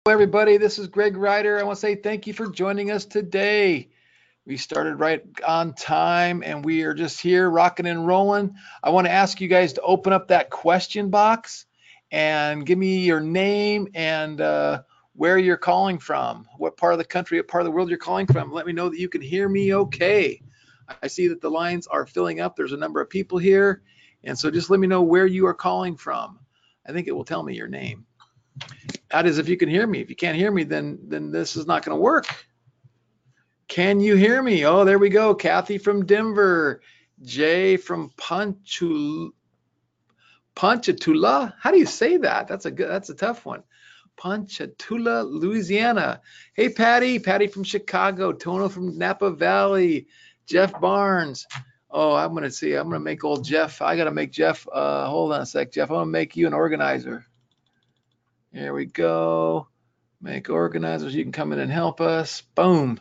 Everybody, this is Greg Ryder. I want to say thank you for joining us today. We started right on time and we are just here rocking and rolling. I want to ask you guys to open up that question box and give me your name and where you're calling from, what part of the country, what part of the world you're calling from. Let me know that you can hear me okay. I see that the lines are filling up. There's a number of people here. And so just let me know where you are calling from. I think it will tell me your name. That is if you can hear me. If you can't hear me, then this is not going to work. Can you hear me? Oh, there we go. Kathy from Denver. Jay from Ponchatoula. How do you say that? That's a tough one. Ponchatoula, Louisiana. Hey, Patty from Chicago. Tono from Napa Valley. Jeff Barnes. Oh, I'm gonna make old Jeff. I gotta make Jeff. Hold on a sec, Jeff. I'm gonna make you an organizer. There we go. Make organizers. You can come in and help us. Boom.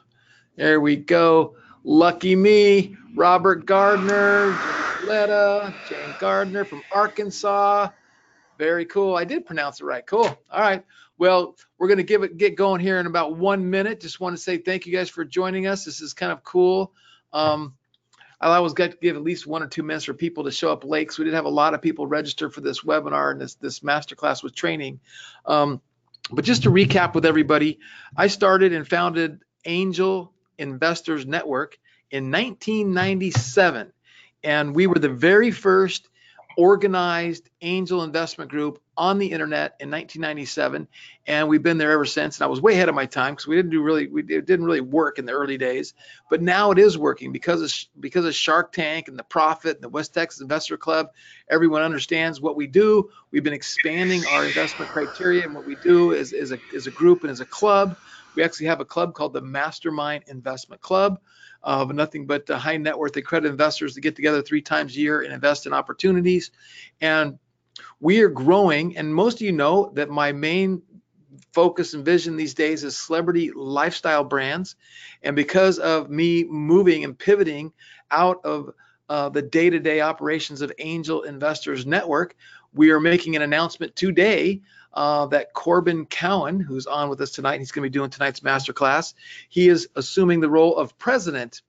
There we go. Lucky me. Robert Gardner, Letta, Jane Gardner from Arkansas. Very cool. I did pronounce it right. Cool. All right. Well, we're going to get going here in about 1 minute. Just want to say thank you guys for joining us. This is kind of cool. I always got to give at least 1 or 2 minutes for people to show up late. So we did have a lot of people register for this webinar and this masterclass with training. But just to recap with everybody, I started and founded Angel Investors Network in 1997. And we were the very first organized angel investment group on the internet in 1997, and we've been there ever since. And I was way ahead of my time because it didn't really work in the early days, but now it is working because of Shark Tank and the Profit and the West Texas Investor Club. Everyone understands what we do. We've been expanding our investment criteria, and what we do is a group and as a club. We actually have a club called the Mastermind Investment Club of nothing but high net worth accredited investors that get together 3 times a year and invest in opportunities. And we are growing, and most of you know that my main focus and vision these days is celebrity lifestyle brands. And because of me moving and pivoting out of the day-to-day operations of Angel Investors Network, we are making an announcement today that Corbin Cowan, who's on with us tonight, he's going to be doing tonight's masterclass. He is assuming the role of president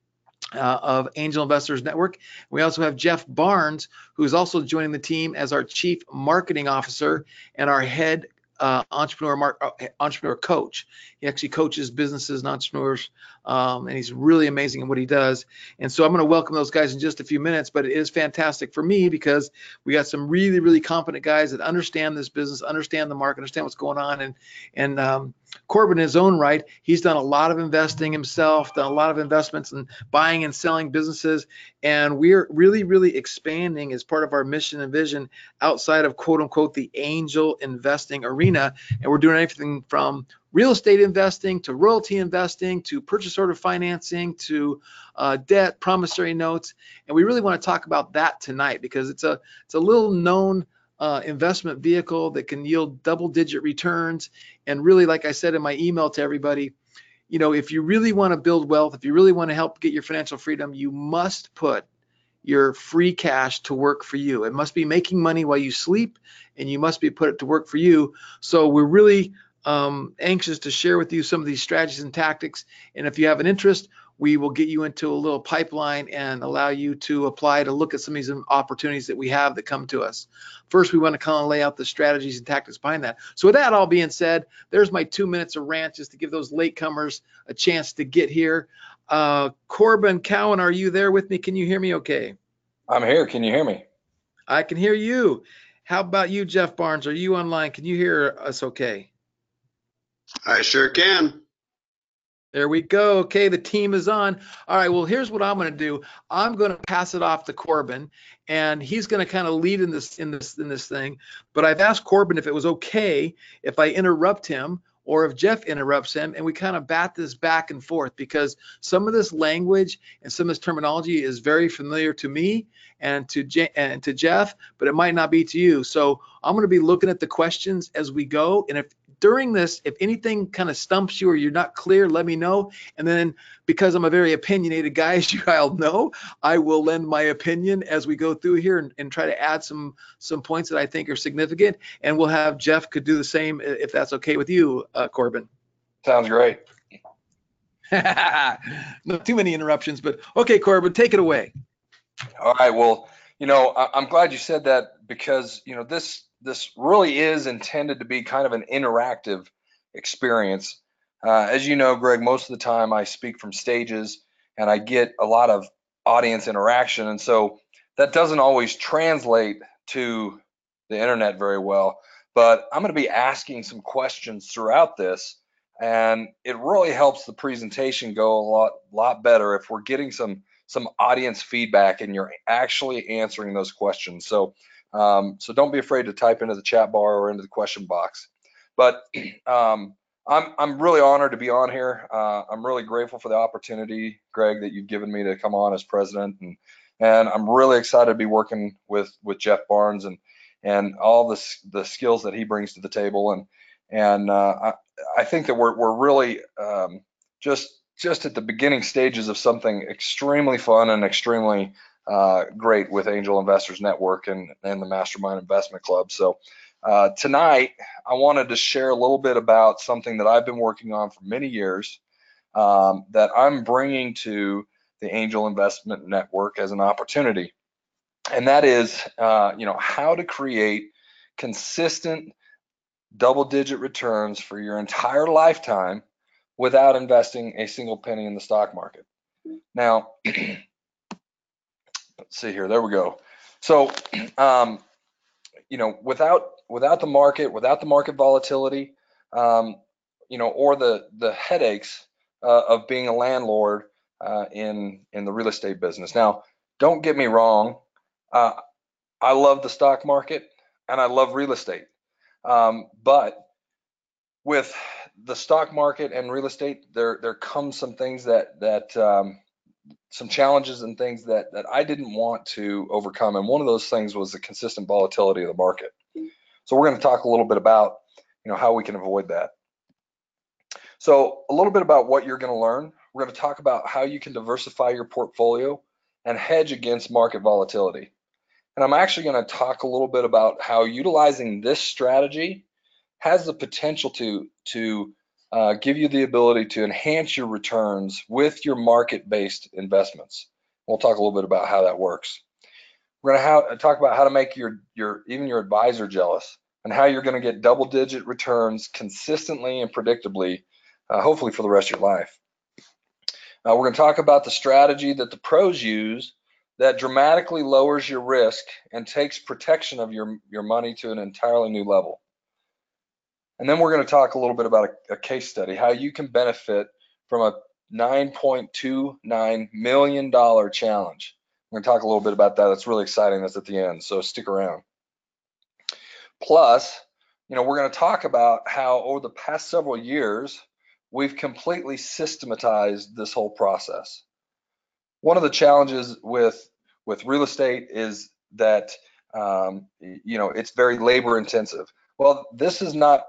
of Angel Investors Network. We also have Jeff Barnes, who's also joining the team as our chief marketing officer and our head entrepreneur coach. He actually coaches businesses and entrepreneurs, and he's really amazing in what he does. And so I'm going to welcome those guys in just a few minutes, but it is fantastic for me because we got some really, really competent guys that understand this business, understand the market, understand what's going on. And Corbin, in his own right, he's done a lot of investing himself, done a lot of investments in buying and selling businesses. And we're really, really expanding as part of our mission and vision outside of quote unquote the angel investing arena. And we're doing everything from real estate investing to royalty investing to purchase order financing to debt, promissory notes. And we really want to talk about that tonight because it's a little known investment vehicle that can yield double-digit returns. And really, like I said in my email to everybody, you know, if you really want to build wealth, if you really want to help get your financial freedom, you must put your free cash to work for you. It must be making money while you sleep, and you must be put it to work for you. So we're really anxious to share with you some of these strategies and tactics. And if you have an interest, we will get you into a little pipeline and allow you to apply to look at some of these opportunities that we have that come to us. First, we want to kind of lay out the strategies and tactics behind that. So with that all being said, there's my 2 minutes of rant just to give those latecomers a chance to get here. Corbin Cowan, are you there with me? Can you hear me okay? I'm here. Can you hear me? I can hear you. How about you, Jeff Barnes? Are you online? Can you hear us okay? I sure can. There we go. Okay, the team is on. All right, well, here's what I'm going to do. I'm going to pass it off to Corbin, and he's going to kind of lead in this thing. But I've asked Corbin if it was okay if I interrupt him or if Jeff interrupts him, and we kind of bat this back and forth because some of this language and some of this terminology is very familiar to me and to Jeff, but it might not be to you. So I'm going to be looking at the questions as we go, and if during this, if anything kind of stumps you or you're not clear, let me know. And then because I'm a very opinionated guy, as you all know, I will lend my opinion as we go through here and try to add some points that I think are significant. And we'll have Jeff could do the same if that's okay with you, Corbin. Sounds great. Not too many interruptions, but okay, Corbin, take it away. All right. Well, I'm glad you said that, because, this really is intended to be kind of an interactive experience. As you know, Greg, most of the time I speak from stages and I get a lot of audience interaction. And so that doesn't always translate to the internet very well. But I'm going to be asking some questions throughout this, and it really helps the presentation go a lot better if we're getting some audience feedback and you're actually answering those questions. So don't be afraid to type into the chat bar or into the question box. But I'm really honored to be on here. I'm really grateful for the opportunity, Greg, that you've given me to come on as president, and I'm really excited to be working with Jeff Barnes and all the skills that he brings to the table. And I think that we're really just at the beginning stages of something extremely fun and extremely great with Angel Investors Network and the Mastermind Investment Club. So tonight, I wanted to share a little bit about something that I've been working on for many years, that I'm bringing to the Angel Investment Network as an opportunity. And that is, how to create consistent double-digit returns for your entire lifetime without investing a single penny in the stock market. Now, let's see here. There we go. So, without the market volatility, or the headaches of being a landlord in the real estate business. Now, don't get me wrong. I love the stock market and I love real estate, but with the stock market and real estate, there comes some things some challenges and things that I didn't want to overcome. And one of those things was the consistent volatility of the market. So we're going to talk a little bit about, how we can avoid that. So a little bit about what you're going to learn. We're going to talk about how you can diversify your portfolio and hedge against market volatility. And I'm actually going to talk a little bit about how utilizing this strategy has the potential to give you the ability to enhance your returns with your market-based investments. We'll talk a little bit about how that works. We're going to talk about how to make even your advisor jealous, and how you're going to get double-digit returns consistently and predictably, hopefully for the rest of your life. We're going to talk about the strategy that the pros use that dramatically lowers your risk and takes protection of your money to an entirely new level. And then we're going to talk a little bit about a case study, how you can benefit from a $9.29 million challenge. We're going to talk a little bit about that. That's really exciting. That's at the end, so stick around. Plus, we're going to talk about how over the past several years, we've completely systematized this whole process. One of the challenges with real estate is that, it's very labor intensive. Well, this is not,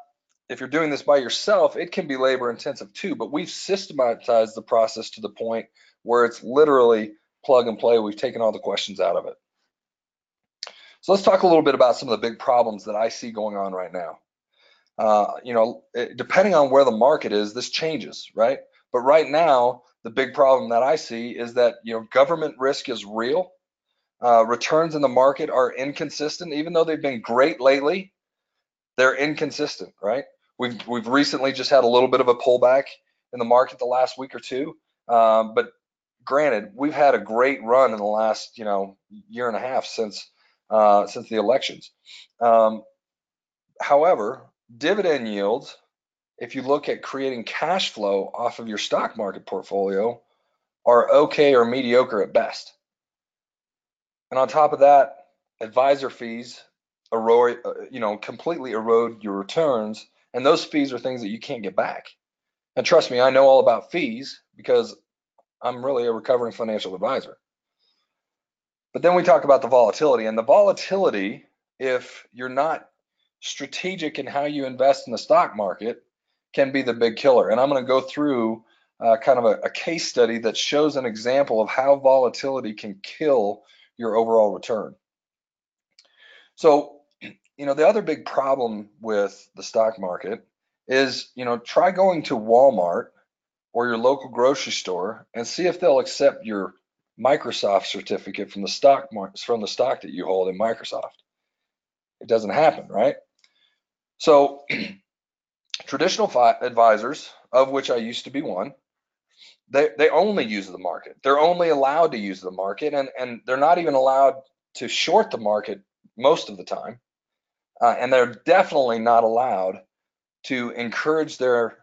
if you're doing this by yourself, it can be labor intensive too, but we've systematized the process to the point where it's literally plug and play. We've taken all the questions out of it. So let's talk a little bit about some of the big problems that I see going on right now. Depending on where the market is, this changes, right? But right now, the big problem that I see is that, government risk is real. Returns in the market are inconsistent. Even though they've been great lately, they're inconsistent, right? We've recently just had a little bit of a pullback in the market the last week or two, but granted, we've had a great run in the last year and a half since the elections. However, dividend yields, if you look at creating cash flow off of your stock market portfolio, are okay or mediocre at best. And on top of that, advisor fees completely erode your returns, and those fees are things that you can't get back. And trust me, I know all about fees because I'm really a recovering financial advisor. But then we talk about the volatility, and the volatility, if you're not strategic in how you invest in the stock market can be the big killer. And I'm going to go through kind of a case study that shows an example of how volatility can kill your overall return. So, the other big problem with the stock market is, try going to Walmart or your local grocery store and see if they'll accept your Microsoft certificate from the stock that you hold in Microsoft. It doesn't happen, right? So traditional advisors, of which I used to be one, they only use the market. They're only allowed to use the market, and they're not even allowed to short the market most of the time. And they're definitely not allowed to encourage their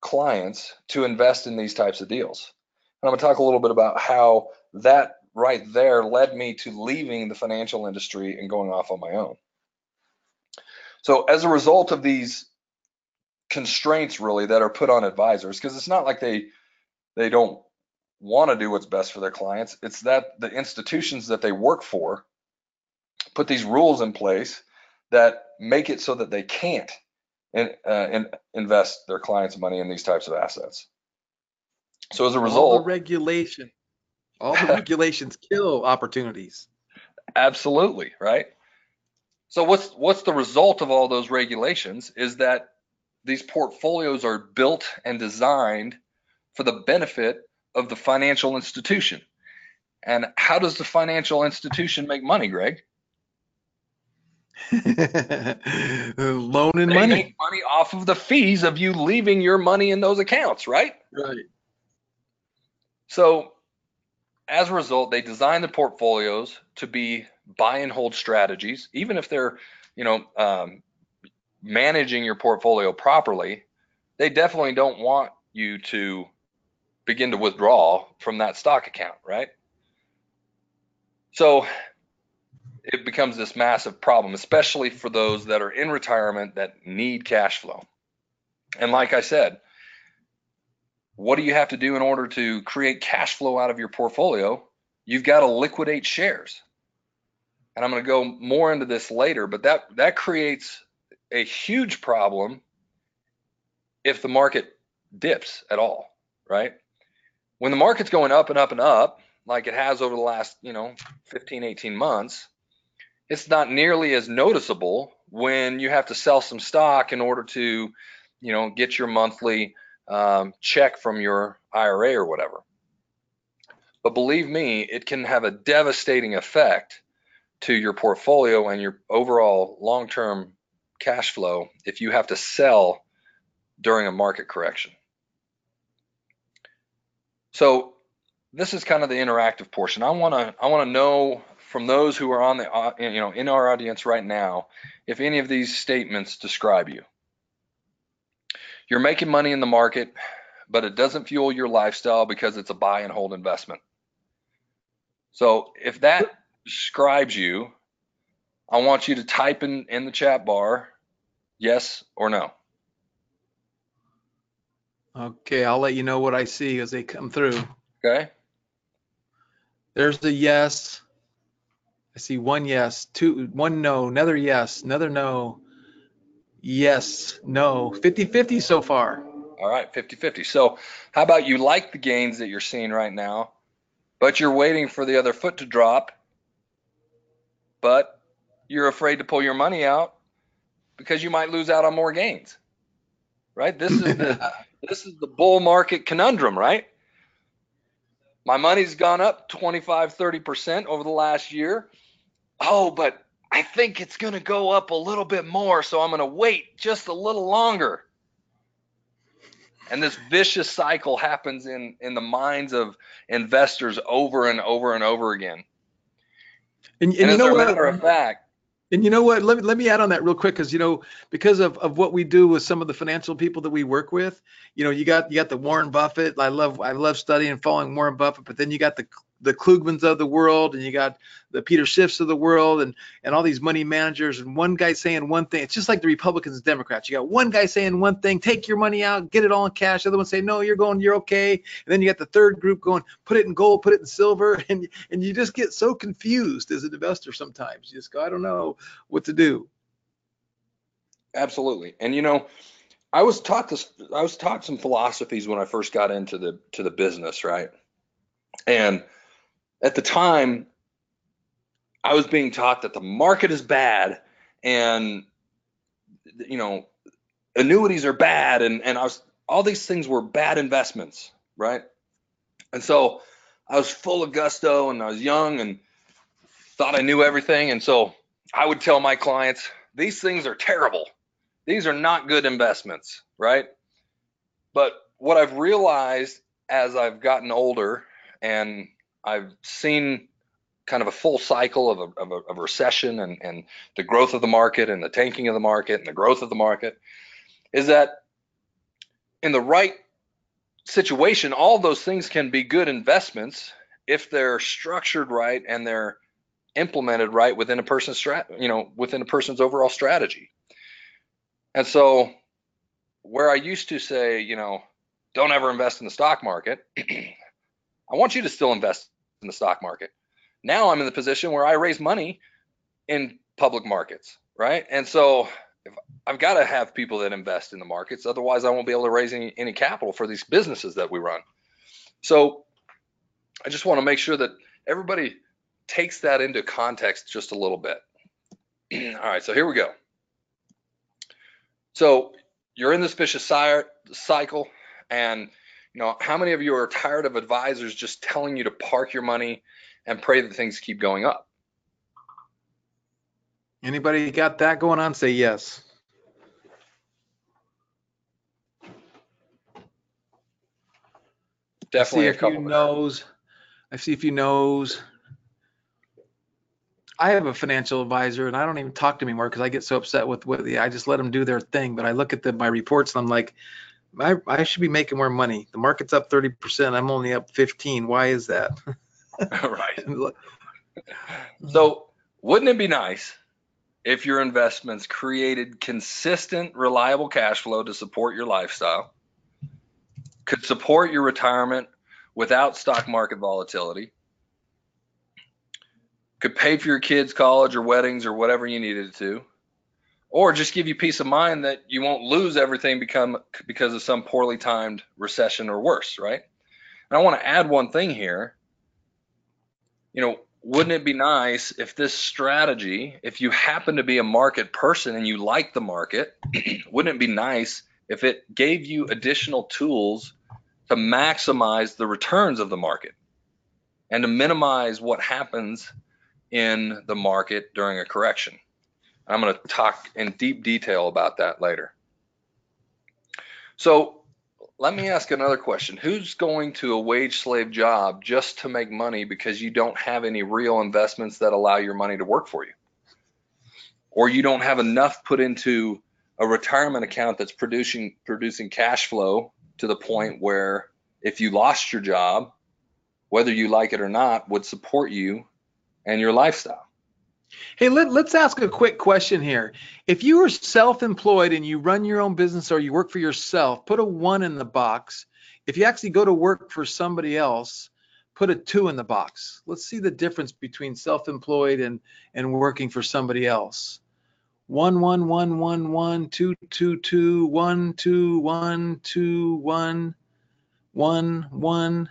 clients to invest in these types of deals. And I'm going to talk a little bit about how that right there led me to leaving the financial industry and going off on my own. So as a result of these constraints really that are put on advisors, because it's not like they don't want to do what's best for their clients, it's that the institutions that they work for put these rules in place that make it so that they can't invest their clients' money in these types of assets. So as a result, all the regulations kill opportunities. Absolutely, right? So what's the result of all those regulations is that these portfolios are built and designed for the benefit of the financial institution. And how does the financial institution make money, Greg? Loaning They money. make money off of the fees of you leaving your money in those accounts, right? Right. So as a result, they design the portfolios to be buy and hold strategies, even if they're, managing your portfolio properly. They definitely don't want you to begin to withdraw from that stock account, right? So it becomes this massive problem, especially for those that are in retirement that need cash flow. And like I said, what do you have to do in order to create cash flow out of your portfolio? You've got to liquidate shares. And I'm going to go more into this later, but that creates a huge problem if the market dips at all, right? When the market's going up and up and up, like it has over the last, 15, 18 months, it's not nearly as noticeable when you have to sell some stock in order to, get your monthly check from your IRA or whatever. But believe me, it can have a devastating effect to your portfolio and your overall long-term cash flow if you have to sell during a market correction. So this is kind of the interactive portion. I want to know from those who are on the in our audience right now if any of these statements describe you. You're making money in the market, but it doesn't fuel your lifestyle because it's a buy and hold investment. So if that describes you, I want you to type in the chat bar yes or no. Okay, I'll let you know what I see as they come through. Okay. There's the yes. I see one yes, one no, another yes, another no. Yes, no. 50-50 so far. All right, 50-50. So how about you like the gains that you're seeing right now, but you're waiting for the other foot to drop, but you're afraid to pull your money out because you might lose out on more gains, right? This is the bull market conundrum, right? My money's gone up 25, 30% over the last year. Oh, but I think it's going to go up a little bit more, so I'm going to wait just a little longer. And this vicious cycle happens in the minds of investors over and over and over again. And as you know a what? matter of fact, And you know what? Let me add on that real quick, because because of what we do with some of the financial people that we work with, you got the Warren Buffett. I love studying and following Warren Buffett, but then you got the Klugmans of the world, and you got the Peter Schiffs of the world, and all these money managers, and one guy saying one thing. It's just like the Republicans and Democrats. You got one guy saying one thing, take your money out, get it all in cash. The other one saying, no, you're okay. And then you got the third group going, put it in gold, put it in silver, and you just get so confused as an investor sometimes. You just go, I don't know what to do. Absolutely. And you know, I was taught some philosophies when I first got into the business, right? And at the time, I was being taught that the market is bad and you know, annuities are bad and all these things were bad investments, right? And so I was full of gusto and I was young and thought I knew everything. And so I would tell my clients, these things are terrible. These are not good investments, right? But what I've realized as I've gotten older and I've seen kind of a full cycle of a recession and the growth of the market and the tanking of the market and the growth of the market is that in the right situation, all those things can be good investments if they're structured right and they're implemented right within a person's within a person's overall strategy. And so where I used to say, don't ever invest in the stock market, I want you to still invest in the stock market. Now I'm in the position where I raise money in public markets, right? And so if I've got to have people that invest in the markets, otherwise I won't be able to raise any capital for these businesses that we run. So I just want to make sure that everybody takes that into context just a little bit. All right, so here we go. So you're in this vicious cycle, and how many of you are tired of advisors just telling you to park your money and pray that things keep going up? Anybody got that going on? Say yes. Definitely I see a few no's. I have a financial advisor and I don't even talk to him anymore because I get so upset with I just let them do their thing. But I look at my reports and I'm like, I should be making more money. The market's up 30%. I'm only up 15. Why is that? Right. So wouldn't it be nice if your investments created consistent, reliable cash flow to support your lifestyle, could support your retirement without stock market volatility, could pay for your kids' college or weddings or whatever you needed to, or just give you peace of mind that you won't lose everything because of some poorly timed recession or worse, right? And I want to add one thing here. Wouldn't it be nice if this strategy, if you happen to be a market person and you like the market, wouldn't it be nice if it gave you additional tools to maximize the returns of the market and to minimize what happens in the market during a correction? I'm going to talk in deep detail about that later. So let me ask another question. Who's going to a wage slave job just to make money because you don't have any real investments that allow your money to work for you? Or you don't have enough put into a retirement account that's producing cash flow to the point where if you lost your job, whether you like it or not, would support you and your lifestyle. Hey, let's ask a quick question here. If you are self-employed and you run your own business or you work for yourself, put a 1 in the box. If you actually go to work for somebody else, put a 2 in the box. Let's see the difference between self-employed and working for somebody else. 1 1 1 1 1 2 2 2 1 2 1 2 1 1 1.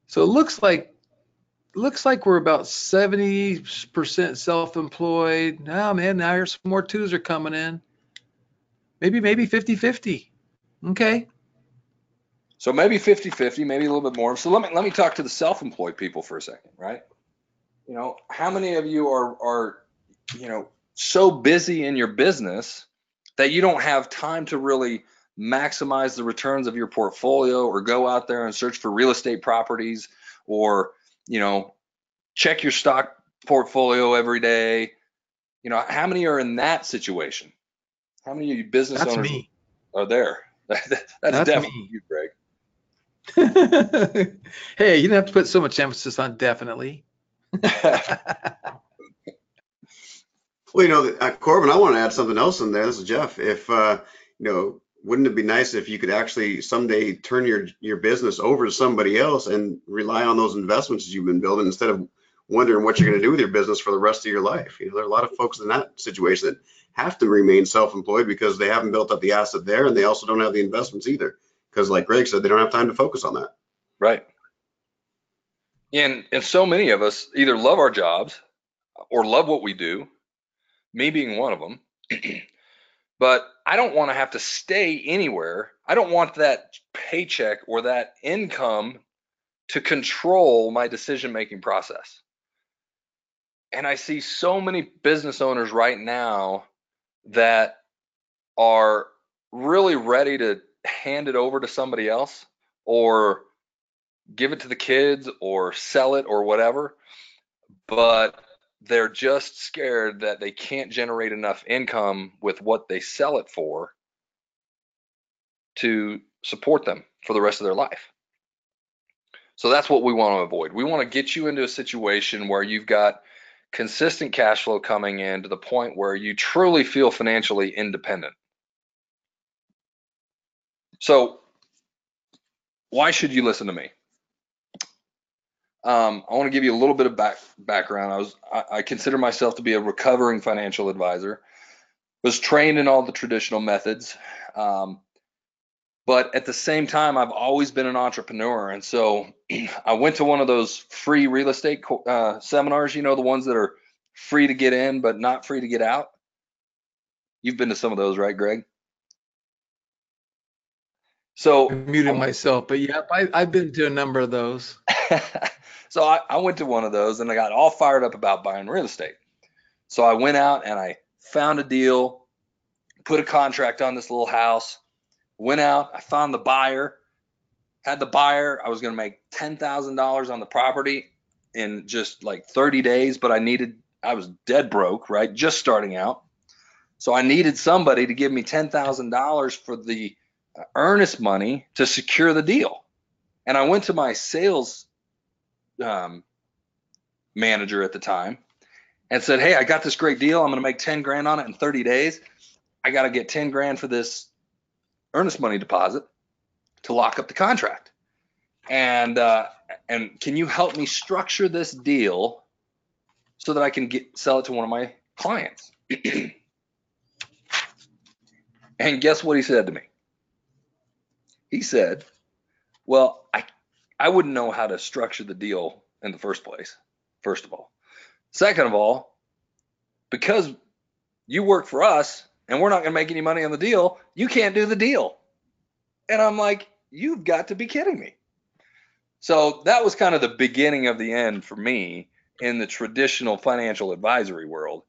So it looks like we're about 70% self-employed. Oh man, now here's some more 2s are coming in. Maybe 50-50. Okay. So maybe 50-50, maybe a little bit more. So let me talk to the self-employed people for a second, right? How many of you are so busy in your business that you don't have time to really maximize the returns of your portfolio or go out there and search for real estate properties or check your stock portfolio every day? How many are in that situation? How many of you business That's owners me. are there? That's definitely me. you, Greg. Hey, you didn't have to put so much emphasis on definitely. Well, Corbin, I want to add something else in there. This is Jeff. If wouldn't it be nice if you could actually someday turn your business over to somebody else and rely on those investments that you've been building instead of wondering what you're going to do with your business for the rest of your life. You know, there are a lot of folks in that situation that have to remain self-employed because they haven't built up the asset there, and they also don't have the investments either. Because like Greg said, they don't have time to focus on that. Right. And so many of us either love our jobs or love what we do, me being one of them. But I don't want to have to stay anywhere. I don't want that paycheck or that income to control my decision-making process. And I see so many business owners right now that are really ready to hand it over to somebody else or give it to the kids or sell it or whatever, but they're just scared that they can't generate enough income with what they sell it for to support them for the rest of their life. So that's what we want to avoid. We want to get you into a situation where you've got consistent cash flow coming in to the point where you truly feel financially independent. So why should you listen to me? I want to give you a little bit of background. I consider myself to be a recovering financial advisor. Was trained in all the traditional methods, but at the same time, I've always been an entrepreneur. And so I went to one of those free real estate seminars, you know, the ones that are free to get in, but not free to get out. You've been to some of those, right, Greg? So I muted myself, but yeah, I've been to a number of those. so I went to one of those and I got all fired up about buying real estate. So I went out and I found a deal, put a contract on this little house, went out, I found the buyer, had the buyer. I was going to make $10,000 on the property in just like 30 days, but I was dead broke, right? Just starting out. So I needed somebody to give me $10,000 for the earnest money to secure the deal. And I went to my sales manager at the time and said, hey, I got this great deal. I'm going to make 10 grand on it in 30 days. I got to get 10 grand for this earnest money deposit to lock up the contract. And can you help me structure this deal so that I can sell it to one of my clients? And guess what he said to me? He said, well, I wouldn't know how to structure the deal in the first place, first of all. Second of all, because you work for us and we're not going to make any money on the deal, you can't do the deal. And I'm like, you've got to be kidding me. So that was kind of the beginning of the end for me in the traditional financial advisory world.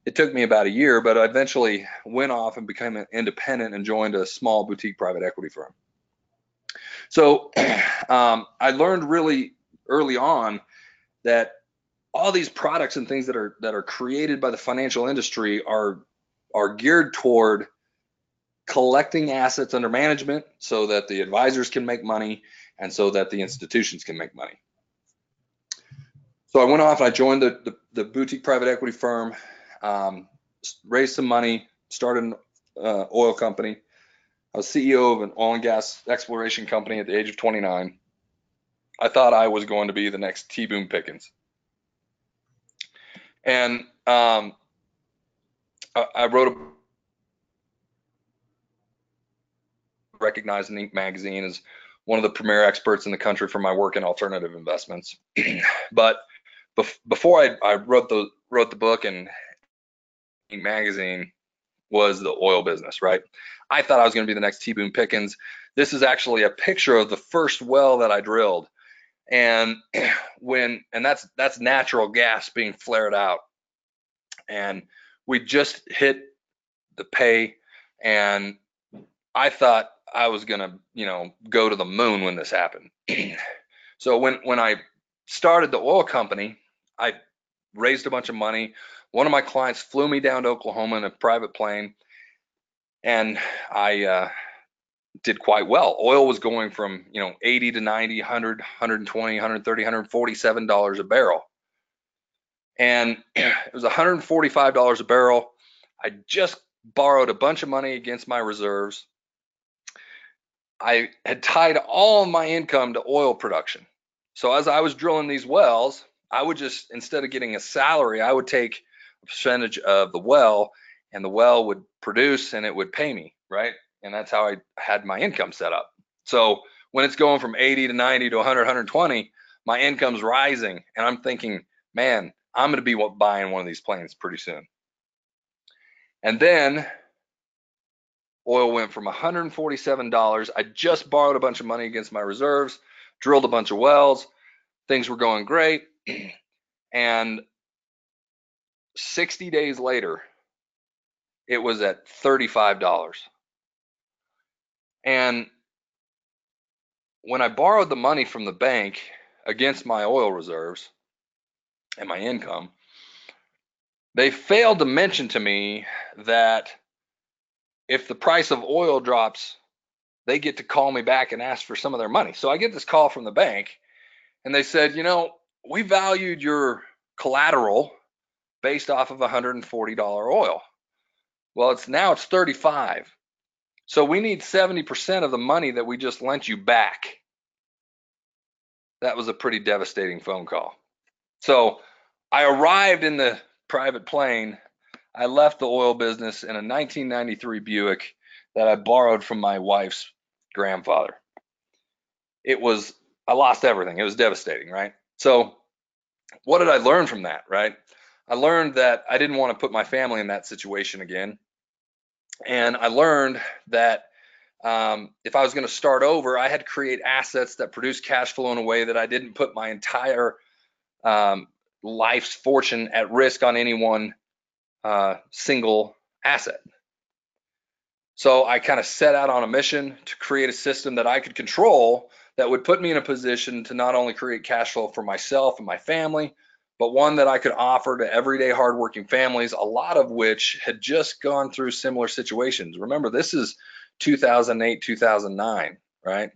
It took me about a year, but I eventually went off and became an independent and joined a small boutique private equity firm. So I learned really early on that all these products and things that are created by the financial industry are geared toward collecting assets under management so that the advisors can make money and so that the institutions can make money. So I went off and I joined the boutique private equity firm, raised some money, started an oil company. I was CEO of an oil and gas exploration company at the age of 29. I thought I was going to be the next T. Boone Pickens. And I wrote recognized in Inc. magazine as one of the premier experts in the country for my work in alternative investments. But before I wrote the book, and Inc. magazine was the oil business, right? I thought I was going to be the next T. Boone Pickens. This is actually a picture of the first well that I drilled, and that's natural gas being flared out, and we just hit the pay, and I thought I was gonna, go to the moon when this happened. So when I started the oil company, I raised a bunch of money. One of my clients flew me down to Oklahoma in a private plane, and I did quite well. Oil was going from 80 to 90, 100, 120, 130, $147 a barrel. And it was $145 a barrel. I just borrowed a bunch of money against my reserves. I had tied all my income to oil production. So as I was drilling these wells, I would just, instead of getting a salary, I would take a percentage of the well, and the well would produce and it would pay me, right? And that's how I had my income set up. So when it's going from 80 to 90 to 100, 120, my income's rising, and I'm thinking, man, I'm going to be buying one of these planes pretty soon. And then oil went from $147. I just borrowed a bunch of money against my reserves, drilled a bunch of wells. Things were going great. And 60 days later, it was at $35. And when I borrowed the money from the bank against my oil reserves and my income, they failed to mention to me that if the price of oil drops, they get to call me back and ask for some of their money. So I get this call from the bank, and they said, you know, we valued your collateral based off of $140 oil. Well, it's 35. So we need 70% of the money that we just lent you back. That was a pretty devastating phone call. So I arrived in the private plane. I left the oil business in a 1993 Buick that I borrowed from my wife's grandfather. I lost everything. It was devastating, right? So what did I learn from that, right? I learned that I didn't want to put my family in that situation again. And I learned that if I was going to start over, I had to create assets that produce cash flow in a way that I didn't put my entire life's fortune at risk on any one single asset. So I kind of set out on a mission to create a system that I could control that would put me in a position to not only create cash flow for myself and my family, but one that I could offer to everyday hardworking families, a lot of which had just gone through similar situations. Remember, this is 2008, 2009, right?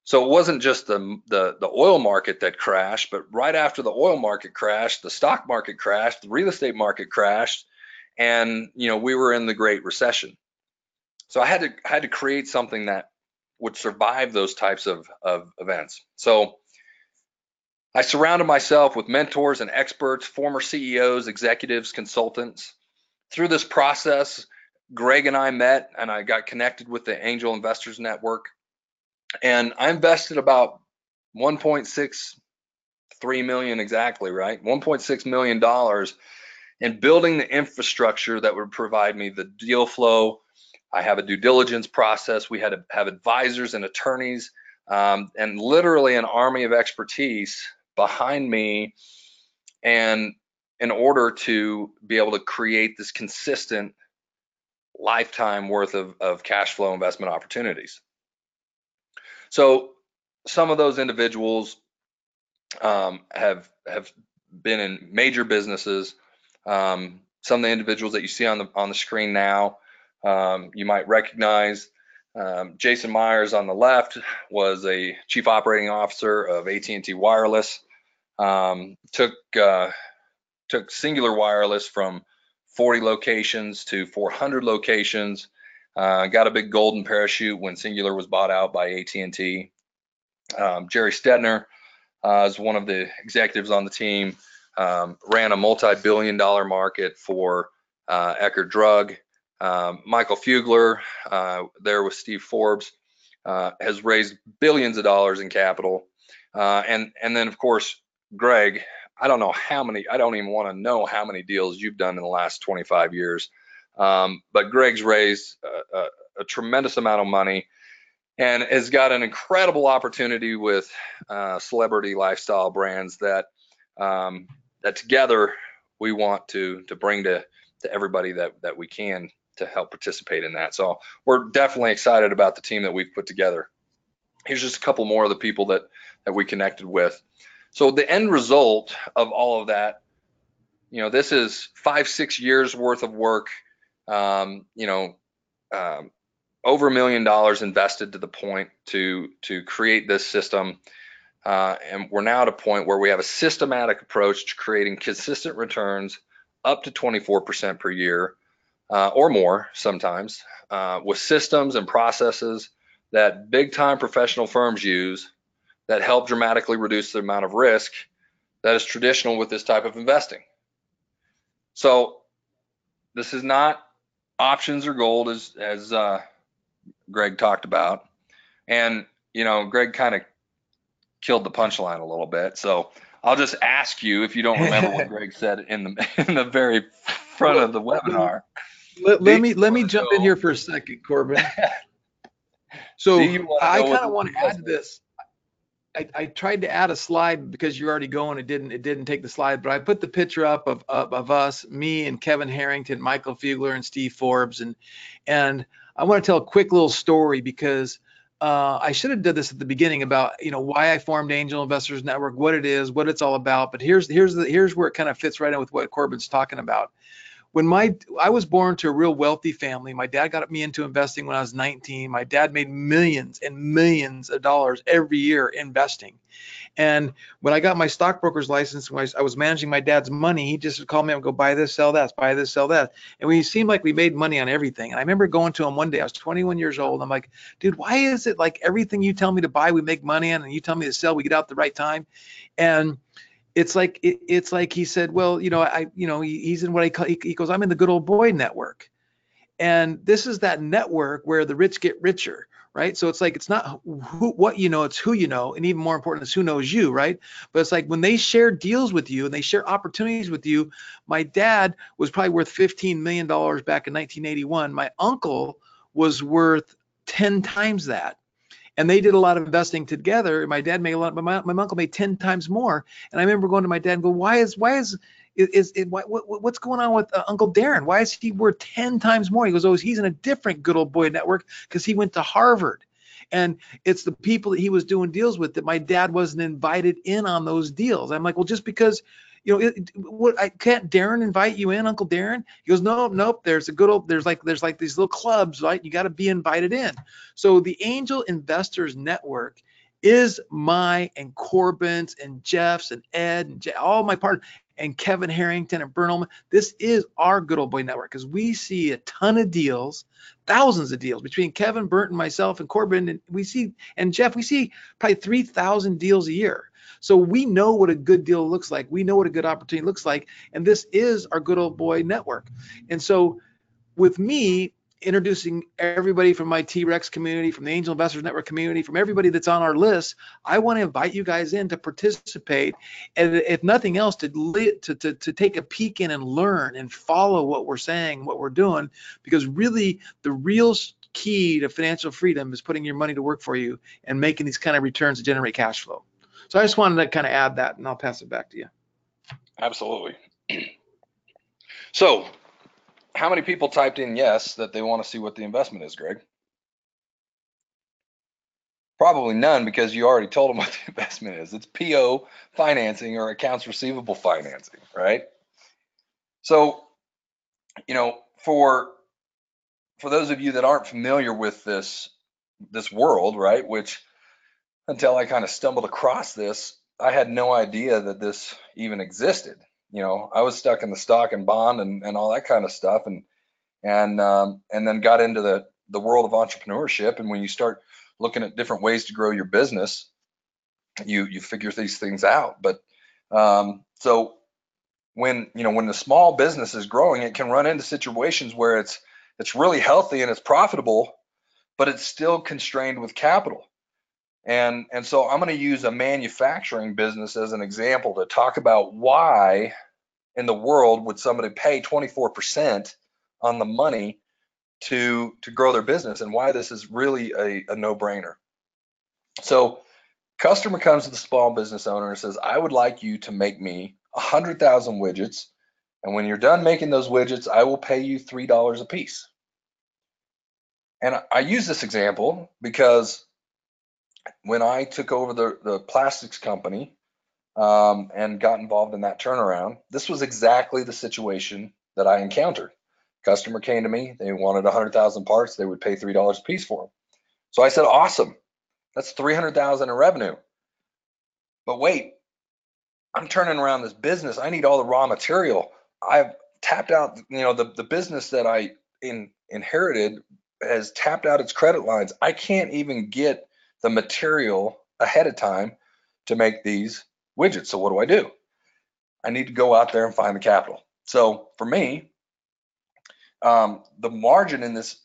So it wasn't just the oil market that crashed, but right after the oil market crashed, the stock market crashed, the real estate market crashed, and we were in the Great Recession. So I had to create something that would survive those types of events. So I surrounded myself with mentors and experts, former CEOs, executives, consultants. Through this process, Greg and I met, and I got connected with the Angel Investors Network. And I invested about $1.63 million exactly, right? $1.6 million in building the infrastructure that would provide me the deal flow. I have a due diligence process. We had to have advisors and attorneys, and literally an army of expertise behind me, and in order to be able to create this consistent lifetime worth of cash flow investment opportunities. So some of those individuals have been in major businesses. Some of the individuals that you see on the screen now, you might recognize. Jason Myers on the left was a chief operating officer of AT&T Wireless. Took Singular Wireless from 40 locations to 400 locations. Got a big golden parachute when Singular was bought out by AT&T. Jerry Stetner is one of the executives on the team. Ran a multi-billion-dollar market for Eckerd Drug. Michael Fugler, there with Steve Forbes, has raised billions of dollars in capital. And then, of course, Greg, I don't even want to know how many deals you've done in the last 25 years. But Greg's raised a tremendous amount of money and has got an incredible opportunity with celebrity lifestyle brands that together we want to bring to everybody that we can to help participate in that. So we're definitely excited about the team that we've put together. Here's just a couple more of the people that we connected with. So the end result of all of that, this is 5-6 years worth of work, over $1 million invested to the point to create this system. And we're now at a point where we have a systematic approach to creating consistent returns up to 24% per year, or more sometimes, with systems and processes that big time professional firms use that help dramatically reduce the amount of risk that is traditional with this type of investing. So this is not options or gold as Greg talked about. And, Greg kind of killed the punchline a little bit. So I'll just ask you, if you don't remember what Greg said in the very front of the webinar. Let me jump in here for a second, Corbin. So I kind of want to add to this. I tried to add a slide because you're already going. It didn't take the slide, but I put the picture up of us, me and Kevin Harrington, Michael Fugler, and Steve Forbes, and I want to tell a quick little story because I should have done this at the beginning about why I formed Angel Investors Network, what it is, what it's all about. But here's where it kind of fits right in with what Corbin's talking about. When I was born to a real wealthy family, my dad got me into investing when I was 19. My dad made millions and millions of dollars every year investing. And when I got my stockbroker's license, when I was managing my dad's money, he just would call me up and go, buy this, sell that, buy this, sell that. And we seemed like we made money on everything. And I remember going to him one day, I was 21 years old. I'm like, dude, why is it like everything you tell me to buy, we make money on, and you tell me to sell, we get out at the right time? And it's like he said, well, he's in what he goes, I'm in the good old boy network. And this is that network where the rich get richer, right? So it's like, it's not what you know, it's who you know. And even more important is who knows you, right? But it's like when they share deals with you and they share opportunities with you, my dad was probably worth $15 million back in 1981. My uncle was worth 10 times that. And they did a lot of investing together. My dad made a lot, but my uncle made 10 times more. And I remember going to my dad and go, what's going on with Uncle Darren? Why is he worth 10 times more? He goes, oh, he's in a different good old boy network because he went to Harvard. And it's the people that he was doing deals with that my dad wasn't invited in on those deals. I'm like, well, just because, I can't Darren invite you in, Uncle Darren? He goes, nope. There's like these little clubs, right? You got to be invited in. So the Angel Investors Network is my and Corbin's and Jeff's and Ed and all my partners and Kevin Harrington and Bernal. This is our good old boy network because we see a ton of deals, thousands of deals between Kevin, Burton, myself, and Corbin. And Jeff, we see probably 3,000 deals a year. So we know what a good deal looks like. We know what a good opportunity looks like. And this is our good old boy network. And so with me introducing everybody from my T-Rex community, from the Angel Investors Network community, from everybody that's on our list, I want to invite you guys in to participate. And if nothing else, to take a peek in and learn and follow what we're saying, what we're doing, because really the real key to financial freedom is putting your money to work for you and making these kind of returns to generate cash flow. So I just wanted to kind of add that, and I'll pass it back to you. Absolutely. So how many people typed in yes that they want to see what the investment is, Greg? Probably none, because you already told them what the investment is. It's PO financing or accounts receivable financing, right? So, for those of you that aren't familiar with this world, right, which until I kind of stumbled across this, I had no idea that this even existed. I was stuck in the stock and bond and all that kind of stuff, and then got into the world of entrepreneurship. And when you start looking at different ways to grow your business, you figure these things out. But so when the small business is growing, it can run into situations where it's really healthy and it's profitable, but it's still constrained with capital. And so I'm going to use a manufacturing business as an example to talk about why in the world would somebody pay 24% on the money to grow their business, and why this is really a no-brainer. So customer comes to the small business owner and says, I would like you to make me 100,000 widgets, and when you're done making those widgets, I will pay you $3 a piece. And I use this example because when I took over the plastics company and got involved in that turnaround, this was exactly the situation that I encountered. Customer came to me, they wanted 100,000 parts, they would pay $3 a piece for them. So I said, awesome, that's 300,000 in revenue. But wait, I'm turning around this business, I need all the raw material. I've tapped out, the business that I inherited has tapped out its credit lines. I can't even get the material ahead of time to make these widgets. So what do? I need to go out there and find the capital. So for me, the margin in this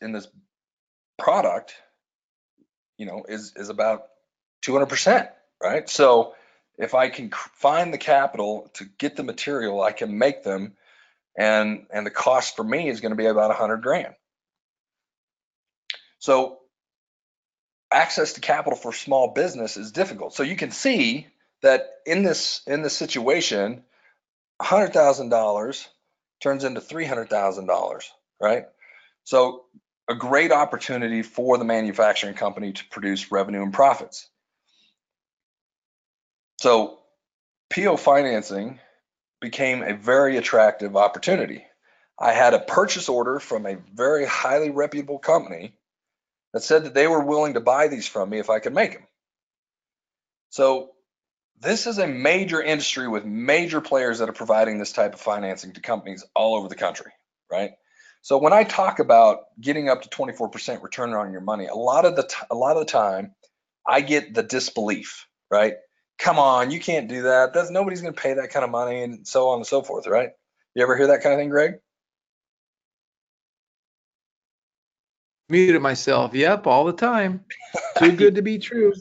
product, is about 200%, right? So if I can find the capital to get the material, I can make them, and the cost for me is going to be about 100 grand. So access to capital for small business is difficult. So you can see that in this situation, $100,000 turns into $300,000, right? So a great opportunity for the manufacturing company to produce revenue and profits. So PO financing became a very attractive opportunity. I had a purchase order from a very highly reputable company that said that they were willing to buy these from me if I could make them. So this is a major industry with major players that are providing this type of financing to companies all over the country, right? So when I talk about getting up to 24% return on your money, a lot of the time I get the disbelief, right? Come on, you can't do that. Nobody's going to pay that kind of money, and so on and so forth, right? You ever hear that kind of thing, Greg? Muted myself. Yep, all the time. Too good to be true.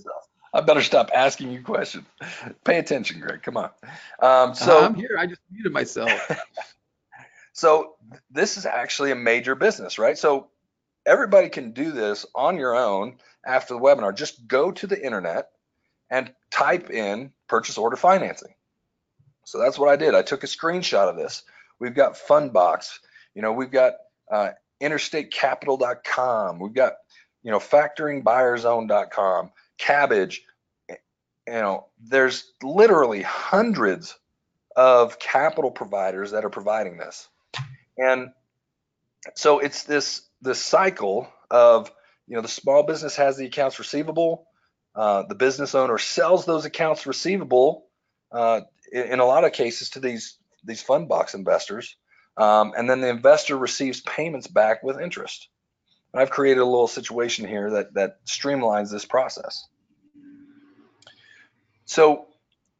I better stop asking you questions. Pay attention, Greg. Come on. I'm here. I just muted myself. So this is actually a major business, right? So everybody can do this on your own after the webinar. Just go to the internet and type in purchase order financing. So that's what I did. I took a screenshot of this. We've got Fundbox. We've got interstatecapital.com. We've got, factoringbuyerszone.com, Cabbage. There's literally hundreds of capital providers that are providing this. And so it's this cycle of, the small business has the accounts receivable, the business owner sells those accounts receivable in a lot of cases to these Fundbox investors, and then the investor receives payments back with interest. And I've created a little situation here that streamlines this process. So,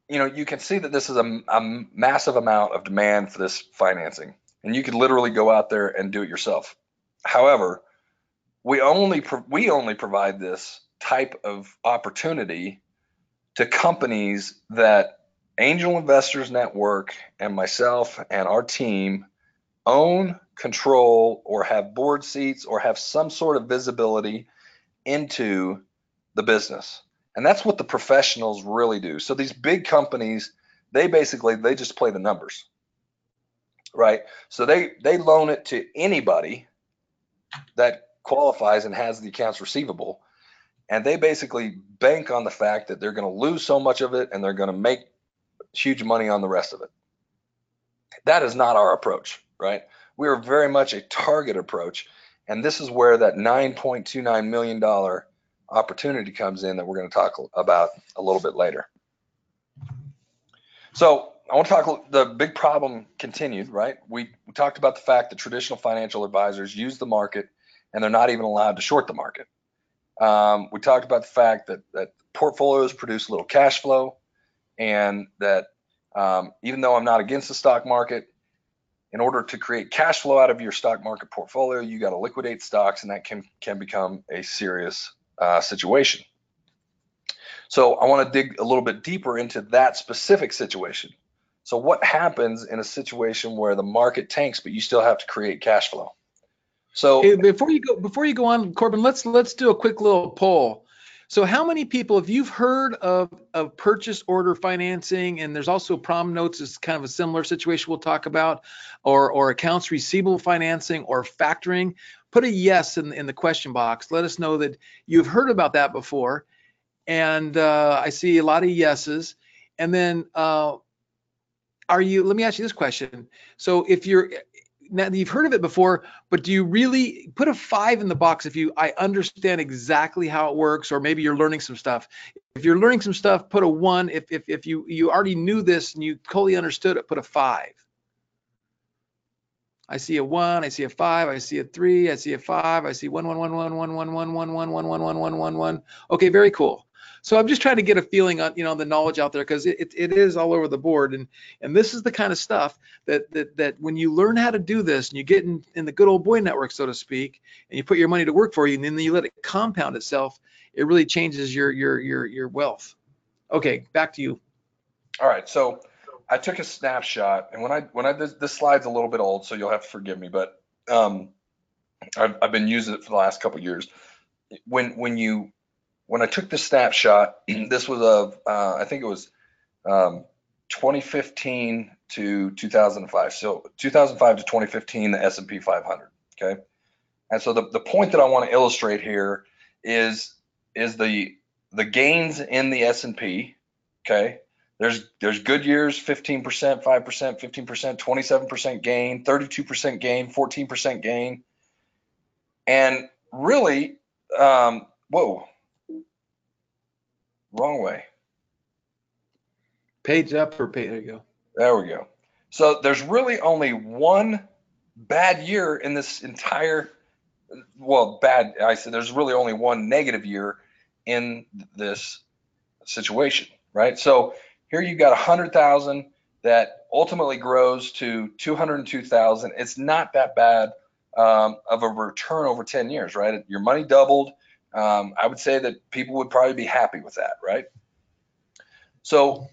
you can see that this is a massive amount of demand for this financing, and you could literally go out there and do it yourself. However, we only provide this type of opportunity to companies that Angel Investors Network and myself and our team own, control, or have board seats or have some sort of visibility into the business. And that's what the professionals really do. So these big companies, they just play the numbers, right? So they loan it to anybody that qualifies and has the accounts receivable, and they basically bank on the fact that they're going to lose so much of it and they're going to make huge money on the rest of it. That is not our approach, right? We are very much a target approach, and this is where that $9.29 million opportunity comes in that we're going to talk about a little bit later. So I want to talk, the big problem continued, right? We talked about the fact that traditional financial advisors use the market and they're not even allowed to short the market. We talked about the fact that portfolios produce little cash flow, and that even though I'm not against the stock market, in order to create cash flow out of your stock market portfolio, you got to liquidate stocks, and that can become a serious situation. So I want to dig a little bit deeper into that specific situation. So what happens in a situation where the market tanks, but you still have to create cash flow? So hey, before you go on, Corbin, let's do a quick little poll. So how many people, if you've heard of purchase order financing, and there's also prom notes is kind of a similar situation we'll talk about, or accounts receivable financing or factoring, put a yes in the question box. Let us know that you've heard about that before. And I see a lot of yeses. And then let me ask you this question. So if now you've heard of it before, but do you really put a 5 in the box if I understand exactly how it works, or maybe you're learning some stuff. If you're learning some stuff, put a 1. If you already knew this and you totally understood it, put a 5. I see a 1, I see a 5, I see a 3, I see a 5, I see 1, 1, 1, 1, 1, 1, 1, 1, 1, 1, 1, 1, 1, 1, 1. Okay, very cool. So I'm just trying to get a feeling on, the knowledge out there, because it is all over the board. And this is the kind of stuff that when you learn how to do this and you get in the good old boy network, so to speak, and you put your money to work for you, and then you let it compound itself, it really changes your wealth. Okay, back to you. All right. So I took a snapshot, and when I this slide's a little bit old, so you'll have to forgive me, but I've been using it for the last couple of years. When I took the snapshot, this was I think it was 2015 to 2005. So 2005 to 2015, the S&P 500. Okay, and so the point that I want to illustrate here is the gains in the S&P. Okay, there's good years, 15%, 5%, 15%, 27% gain, 32% gain, 14% gain, and really, whoa. Wrong way. Page up or page, there you go. There we go. So there's really only one bad year in this entire, I said there's really only one negative year in this situation, right? So here you got 100,000 that ultimately grows to 202,000. It's not that bad of a return over 10 years, right? Your money doubled. I would say that people would probably be happy with that, right? So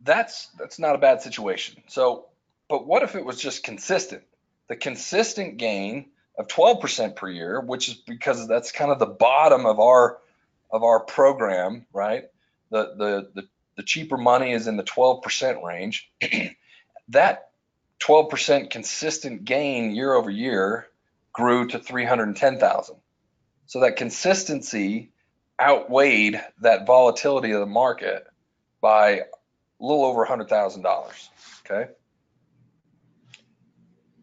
that's not a bad situation. So, but what if it was just consistent? The consistent gain of 12% per year, which is because that's kind of the bottom of our program, right? The cheaper money is in the 12% range. That 12% consistent gain year over year grew to 310,000. So that consistency outweighed that volatility of the market by a little over $100,000. Okay.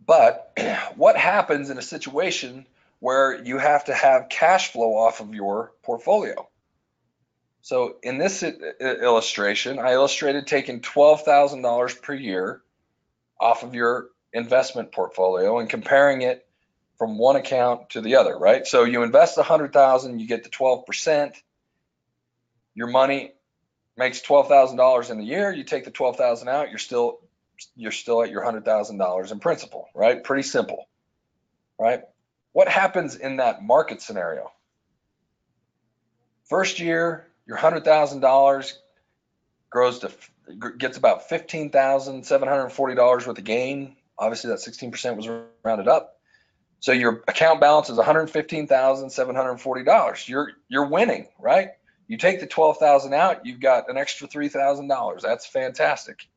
But what happens in a situation where you have to have cash flow off of your portfolio? So in this illustration, I illustrated taking $12,000 per year off of your investment portfolio and comparing it from one account to the other, right? So you invest 100,000, you get the 12%. Your money makes $12,000 in a year. You take the 12,000 out, you're still at your $100,000 in principal, right? Pretty simple, right? What happens in that market scenario? First year, your $100,000 gets about $15,740 worth of gain. Obviously, that 16% was rounded up. So your account balance is $115,740. You're winning, right? You take the 12,000 out, you've got an extra $3,000. That's fantastic.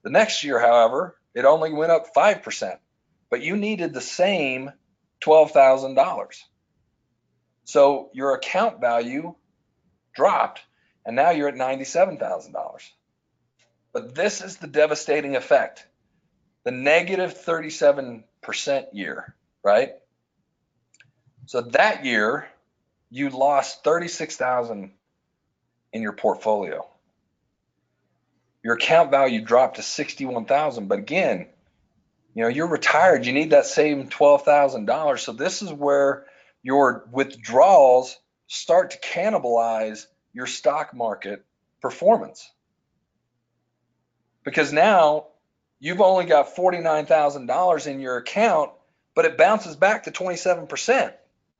The next year, however, it only went up 5%, but you needed the same $12,000. So your account value dropped, and now you're at $97,000. But this is the devastating effect. The negative 37% year, right? So that year, you lost 36,000 in your portfolio. Your account value dropped to 61,000, but again, you're retired. You need that same $12,000. So this is where your withdrawals start to cannibalize your stock market performance. Because now you've only got $49,000 in your account, but it bounces back to 27%,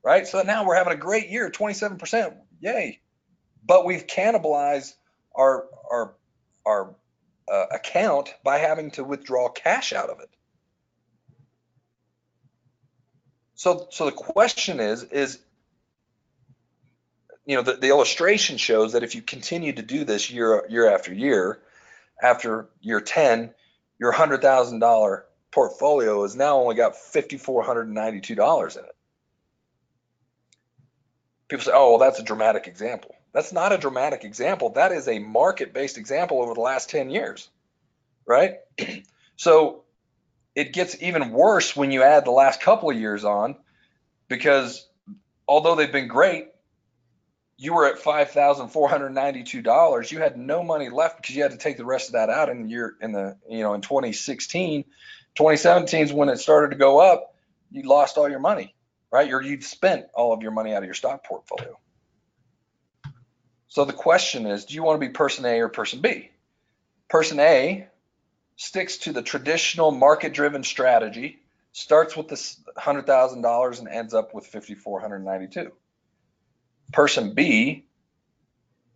right? So now we're having a great year, 27%, yay. But we've cannibalized our account by having to withdraw cash out of it. So the question is the illustration shows that if you continue to do this year after year, after year 10, your $100,000 portfolio has now only got $5,492 in it. People say, oh, well, that's a dramatic example. That's not a dramatic example. That is a market-based example over the last 10 years, right? So it gets even worse when you add the last couple of years on, because although they've been great, you were at $5,492. You had no money left because you had to take the rest of that out in 2016. 2017 is when it started to go up. You lost all your money, right? You'd spent all of your money out of your stock portfolio. So the question is, do you want to be person A or person B? Person A sticks to the traditional market-driven strategy, starts with this $100,000 and ends up with $5,492. Person B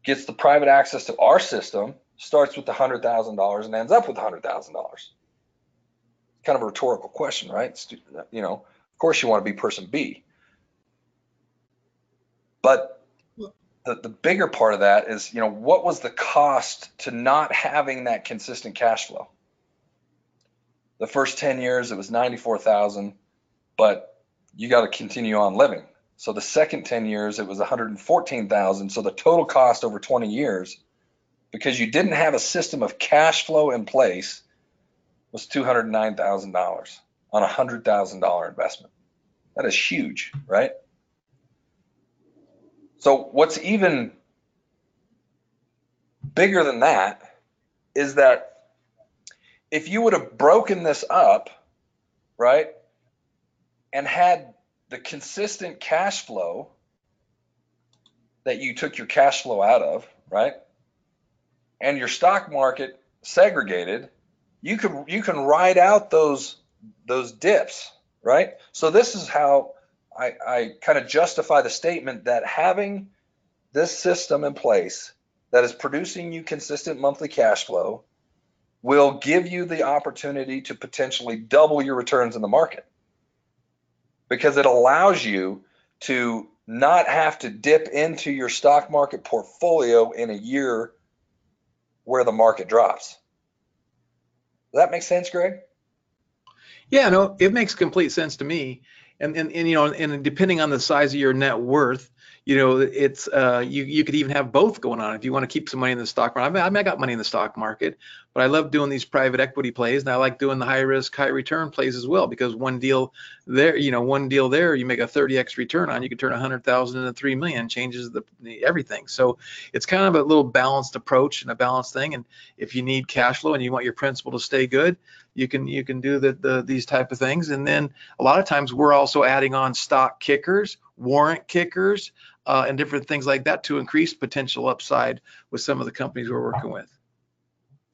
gets the private access to our system, starts with the $100,000 and ends up with $100,000. Kind of a rhetorical question, right? You know, of course you want to be person B. But the bigger part of that is, you know, what was the cost to not having that consistent cash flow? The first 10 years, it was 94,000, but you got to continue on living. So the second 10 years, it was 114,000. So the total cost over 20 years, because you didn't have a system of cash flow in place, was $209,000 on a $100,000 investment. That is huge, right? So what's even bigger than that is that if you would have broken this up, right, and had the consistent cash flow that you took your cash flow out of, right, and your stock market segregated, you can ride out those dips, right? So this is how I kind of justify the statement that having this system in place that is producing you consistent monthly cash flow will give you the opportunity to potentially double your returns in the market, because it allows you to not have to dip into your stock market portfolio in a year where the market drops. Does that make sense, Greg? Yeah, no, it makes complete sense to me. And you know, and depending on the size of your net worth, you know, it's you could even have both going on if you want to keep some money in the stock market. I mean, I got money in the stock market, but I love doing these private equity plays, and I like doing the high risk, high return plays as well, because one deal there, you make a 30x return on, you can turn 100,000 into 3 million, changes everything. So it's kind of a little balanced approach and a balanced thing. And if you need cash flow and you want your principal to stay good, you can do these type of things. And then a lot of times we're also adding on stock kickers, warrant kickers, and different things like that to increase potential upside with some of the companies we're working with.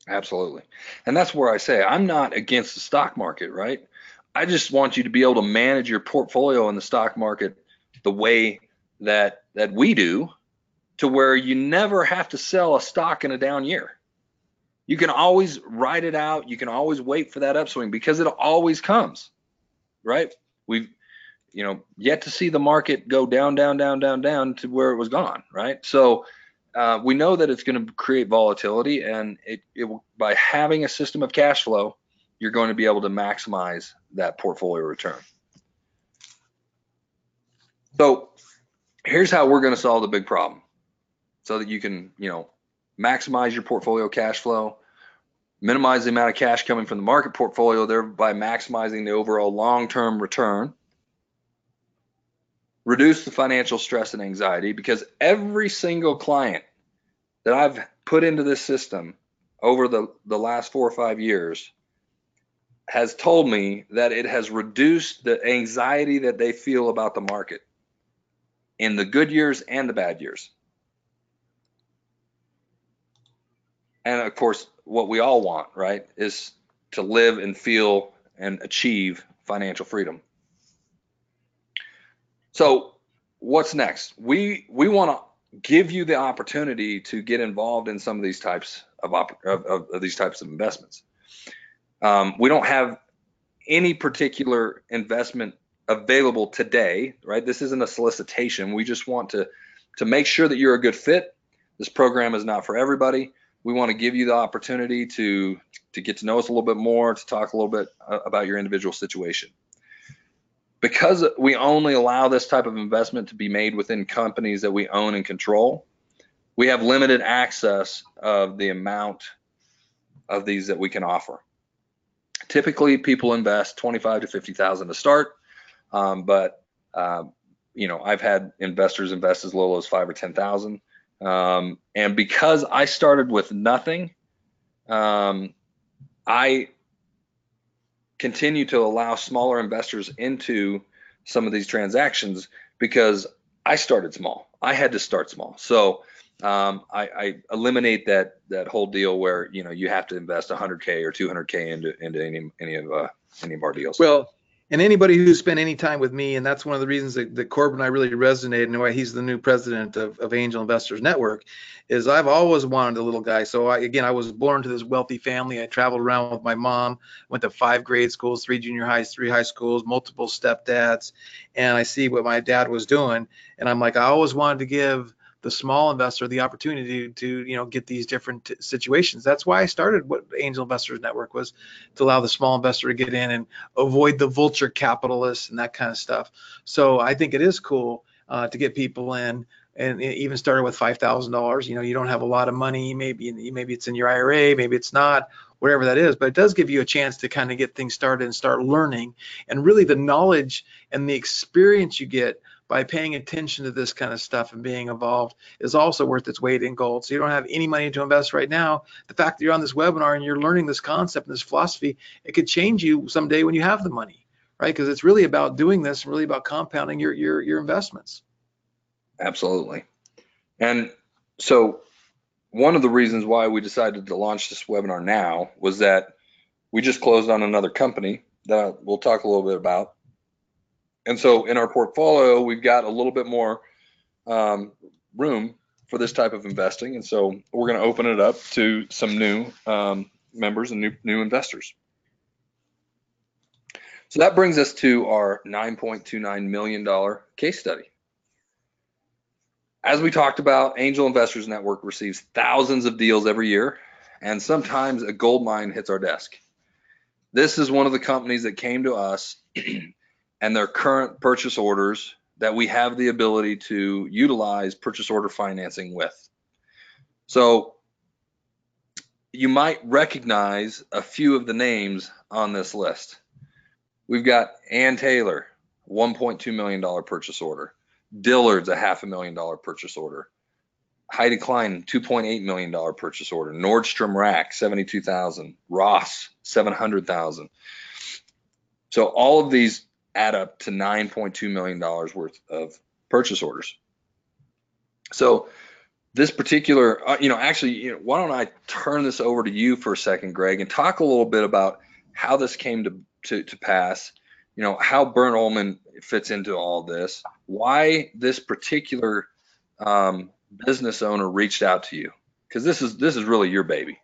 Absolutely. And that's where I say I'm not against the stock market, right? I just want you to be able to manage your portfolio in the stock market the way that we do, to where you never have to sell a stock in a down year. You can always ride it out. You can always wait for that upswing, because it always comes, right? We've, you know, yet to see the market go down to where it was gone, right? So we know that it's going to create volatility, and it will, by having a system of cash flow, you're going to be able to maximize that portfolio return. So here's how we're going to solve the big problem, so that you can, you know, maximize your portfolio cash flow, minimize the amount of cash coming from the market portfolio, thereby maximizing the overall long-term return, reduce the financial stress and anxiety, because every single client that I've put into this system over the last 4 or 5 years has told me that it has reduced the anxiety that they feel about the market in the good years and the bad years. And of course, what we all want, right, is to live and feel and achieve financial freedom. So what's next? We want to give you the opportunity to get involved in some of these types of these types of investments. We don't have any particular investment available today, right? This isn't a solicitation. We just want to make sure that you're a good fit. This program is not for everybody. We want to give you the opportunity to get to know us a little bit more, to talk a little bit about your individual situation. Because we only allow this type of investment to be made within companies that we own and control, we have limited access of the amount of these that we can offer. Typically, people invest $25,000 to $50,000 to start, but you know, I've had investors invest as little as $5,000 or $10,000. And because I started with nothing, I continue to allow smaller investors into some of these transactions, because I started small. I had to start small. So I eliminate that whole deal where you have to invest 100K or 200K into any of our deals. Well, and anybody who's spent any time with me, and that's one of the reasons that Corbin and I really resonate, and why he's the new president of Angel Investors Network, is I've always wanted a little guy. So I was born to this wealthy family. I traveled around with my mom, went to 5 grade schools, 3 junior highs, 3 high schools, multiple stepdads, and I see what my dad was doing, and I'm like, I always wanted to give the small investor the opportunity to get these different situations. That's why I started what Angel Investors Network was, to allow the small investor to get in and avoid the vulture capitalists and that kind of stuff. So I think it is cool to get people in, and even started with $5,000. You don't have a lot of money, maybe it's in your IRA, maybe it's not, whatever that is, but it does give you a chance to kind of get things started and start learning. And really the knowledge and the experience you get by paying attention to this kind of stuff and being involved is also worth its weight in gold. So you don't have any money to invest right now. The fact that you're on this webinar and you're learning this concept and this philosophy, it could change you someday when you have the money, right? Because it's really about doing this, really about compounding your investments. Absolutely. And so one of the reasons why we decided to launch this webinar now was that we just closed on another company that we'll talk a little bit about. And so in our portfolio, we've got a little bit more room for this type of investing. And so we're going to open it up to some new members and new investors. So that brings us to our $9.29 million case study. As we talked about, Angel Investors Network receives thousands of deals every year, and sometimes a gold mine hits our desk. This is one of the companies that came to us and their current purchase orders that we have the ability to utilize purchase order financing with. So you might recognize a few of the names on this list. We've got Ann Taylor, $1.2 million purchase order. Dillard's, a $500,000 purchase order. Heidi Klein, $2.8 million purchase order. Nordstrom Rack, $72,000. Ross, $700,000. So all of these add up to $9.2 million worth of purchase orders. So this particular, actually, why don't I turn this over to you for a second, Greg, and talk a little bit about how this came to pass, how Burnt Ullman fits into all this, why this particular business owner reached out to you, because this is really your baby.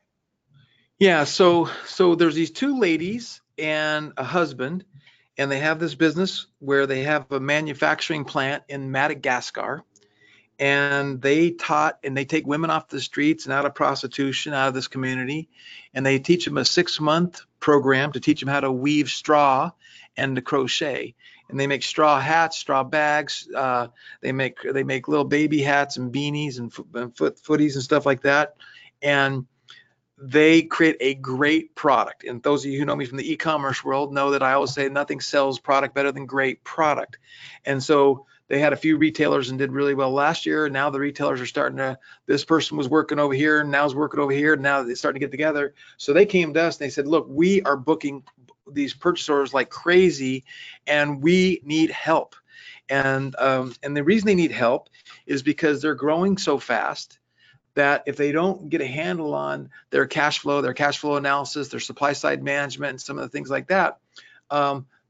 Yeah, so there's these 2 ladies and a husband, and they have this business where they have a manufacturing plant in Madagascar, and they take women off the streets and out of prostitution, out of this community, and they teach them a 6-month program to teach them how to weave straw and to crochet. And they make straw hats, straw bags. They make little baby hats and beanies and footies and stuff like that. And they create a great product. And those of you who know me from the e-commerce world know that I always say nothing sells product better than great product. And so they had a few retailers and did really well last year. And now the retailers are starting to, this person was working over here and now is working over here. And now they're starting to get together. So they came to us and they said, look, we are booking these purchase orders like crazy and we need help. And the reason they need help is because they're growing so fast that if they don't get a handle on their cash flow analysis, their supply side management, and some of the things like that,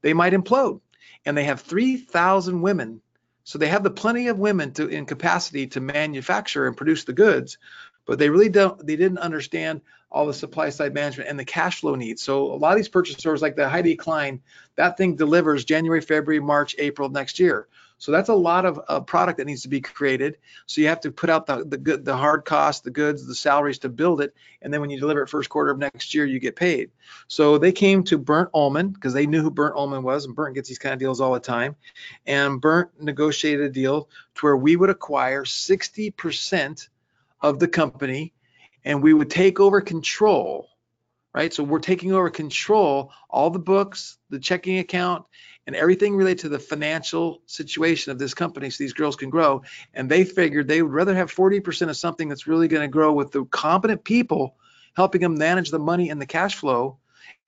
they might implode. And they have 3,000 women. So they have the plenty of women in capacity to manufacture and produce the goods, but they didn't understand all the supply side management and the cash flow needs. So a lot of these purchase orders, like the Heidi Klein, that thing delivers January, February, March, April next year. So that's a lot of product that needs to be created. So you have to put out the hard costs, the goods, the salaries to build it. And then when you deliver it first quarter of next year, you get paid. So they came to Burnt Ullman because they knew who Burnt Ullman was. And Burnt gets these kind of deals all the time. And Burnt negotiated a deal to where we would acquire 60% of the company and we would take over control, right? So we're taking over control, all the books, the checking account, and everything related to the financial situation of this company so these girls can grow. And they figured they would rather have 40% of something that's really going to grow with the competent people helping them manage the money and the cash flow.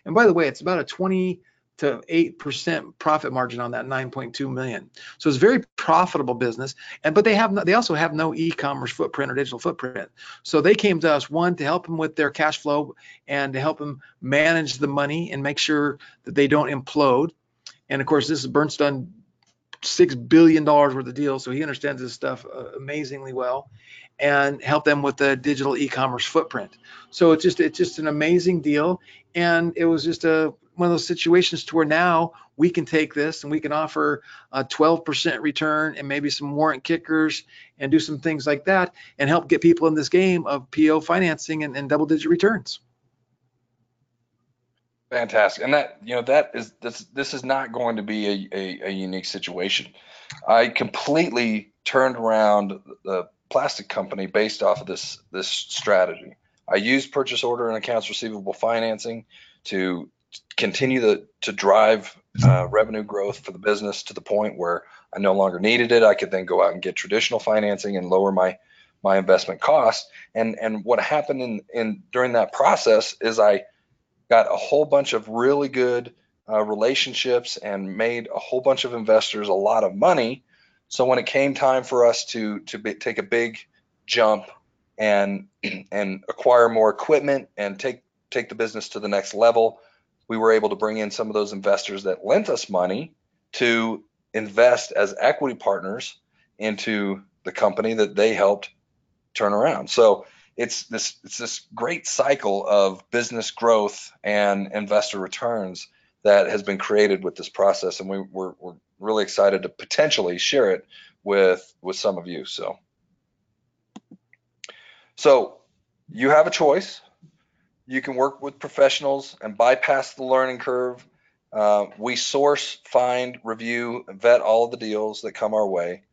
And by the way, it's about a 20 to 8% profit margin on that 9.2 million. So it's a very profitable business. But they also have no e-commerce footprint or digital footprint. So they came to us, one, to help them with their cash flow and to help them manage the money and make sure that they don't implode. And of course, this is Bernt's done $6 billion worth of deals, so he understands this stuff amazingly well, and help them with the digital e-commerce footprint. So it's just an amazing deal, and it was just one of those situations to where now we can take this and we can offer a 12% return and maybe some warrant kickers and do some things like that and help get people in this game of PO financing and double-digit returns. Fantastic. And this is not going to be a unique situation. I completely turned around the plastic company based off of this strategy. I used purchase order and accounts receivable financing to continue to drive revenue growth for the business to the point where I no longer needed it. I could then go out and get traditional financing and lower my investment costs. And what happened during that process is I got a whole bunch of really good relationships and made a whole bunch of investors a lot of money. So when it came time for us to take a big jump and acquire more equipment and take the business to the next level, we were able to bring in some of those investors that lent us money to invest as equity partners into the company that they helped turn around. So it's this great cycle of business growth and investor returns that has been created with this process, and we're really excited to potentially share it with some of you. So you have a choice. You can work with professionals and bypass the learning curve. We source, find, review, vet all of the deals that come our way.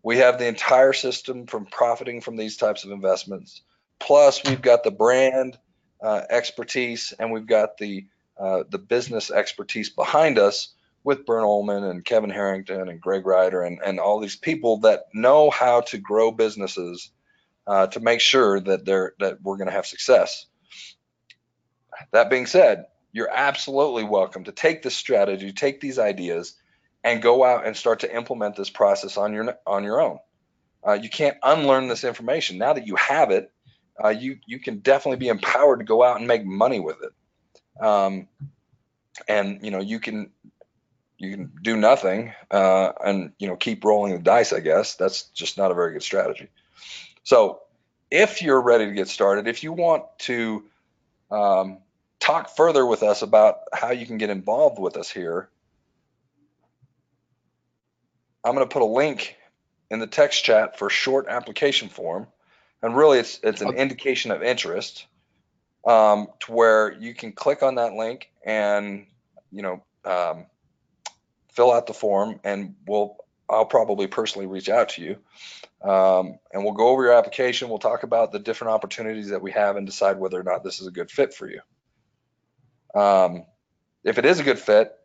We have the entire system from profiting from these types of investments. Plus, we've got the brand expertise, and we've got the business expertise behind us with Bernt Ullman and Kevin Harrington and Greg Ryder and all these people that know how to grow businesses to make sure that we're going to have success. That being said, you're absolutely welcome to take this strategy, take these ideas, and go out and start to implement this process on your own. You can't unlearn this information. Now that you have it, you can definitely be empowered to go out and make money with it. And you can do nothing and keep rolling the dice. I guess that's just not a very good strategy. So if you're ready to get started, if you want to talk further with us about how you can get involved with us here, I'm going to put a link in the text chat for a short application form. And really, it's an indication of interest to where you can click on that link and fill out the form, and I'll probably personally reach out to you, and we'll go over your application. We'll talk about the different opportunities that we have and decide whether or not this is a good fit for you. If it is a good fit,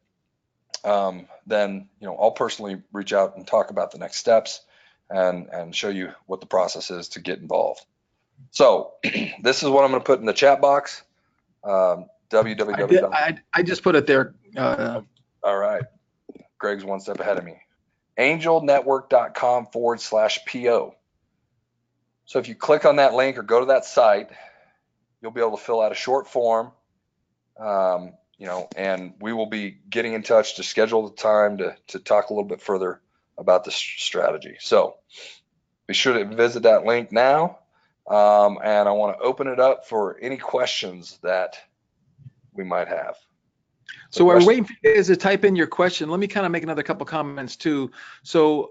then I'll personally reach out and talk about the next steps and show you what the process is to get involved. So this is what I'm going to put in the chat box. www. I just put it there. All right. Greg's one step ahead of me. angelnetwork.com/PO. So if you click on that link or go to that site, you'll be able to fill out a short form. And we will be getting in touch to schedule the time to talk a little bit further about this strategy. So be sure to visit that link now. And I want to open it up for any questions that we might have. So while we're waiting for you guys to type in your question, let me kind of make another couple comments too. So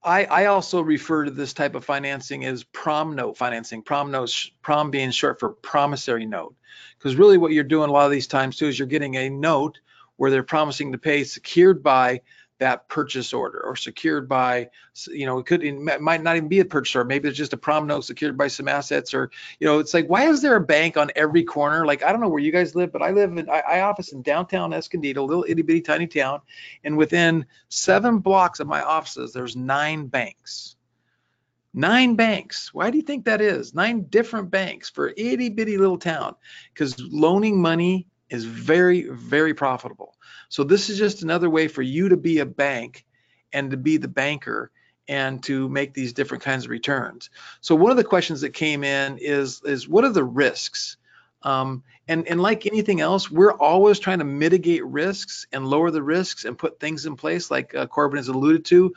I also refer to this type of financing as prom note financing. Prom being short for promissory note, because really what you're doing a lot of these times too is you're getting a note where they're promising to pay secured by that purchase order or secured by, it might not even be a purchase order. Maybe it's just a prom note secured by some assets, or, it's like, why is there a bank on every corner? Like, I don't know where you guys live, but I office in downtown Escondido, a little itty bitty tiny town. And within 7 blocks of my offices, there's 9 banks. 9 banks. Why do you think that is? 9 different banks for itty bitty little town, because loaning money is very, very profitable. So this is just another way for you to be a bank and to be the banker and to make these different kinds of returns. So one of the questions that came in is what are the risks? And like anything else, we're always trying to mitigate risks and lower the risks and put things in place. Like Corbin has alluded to,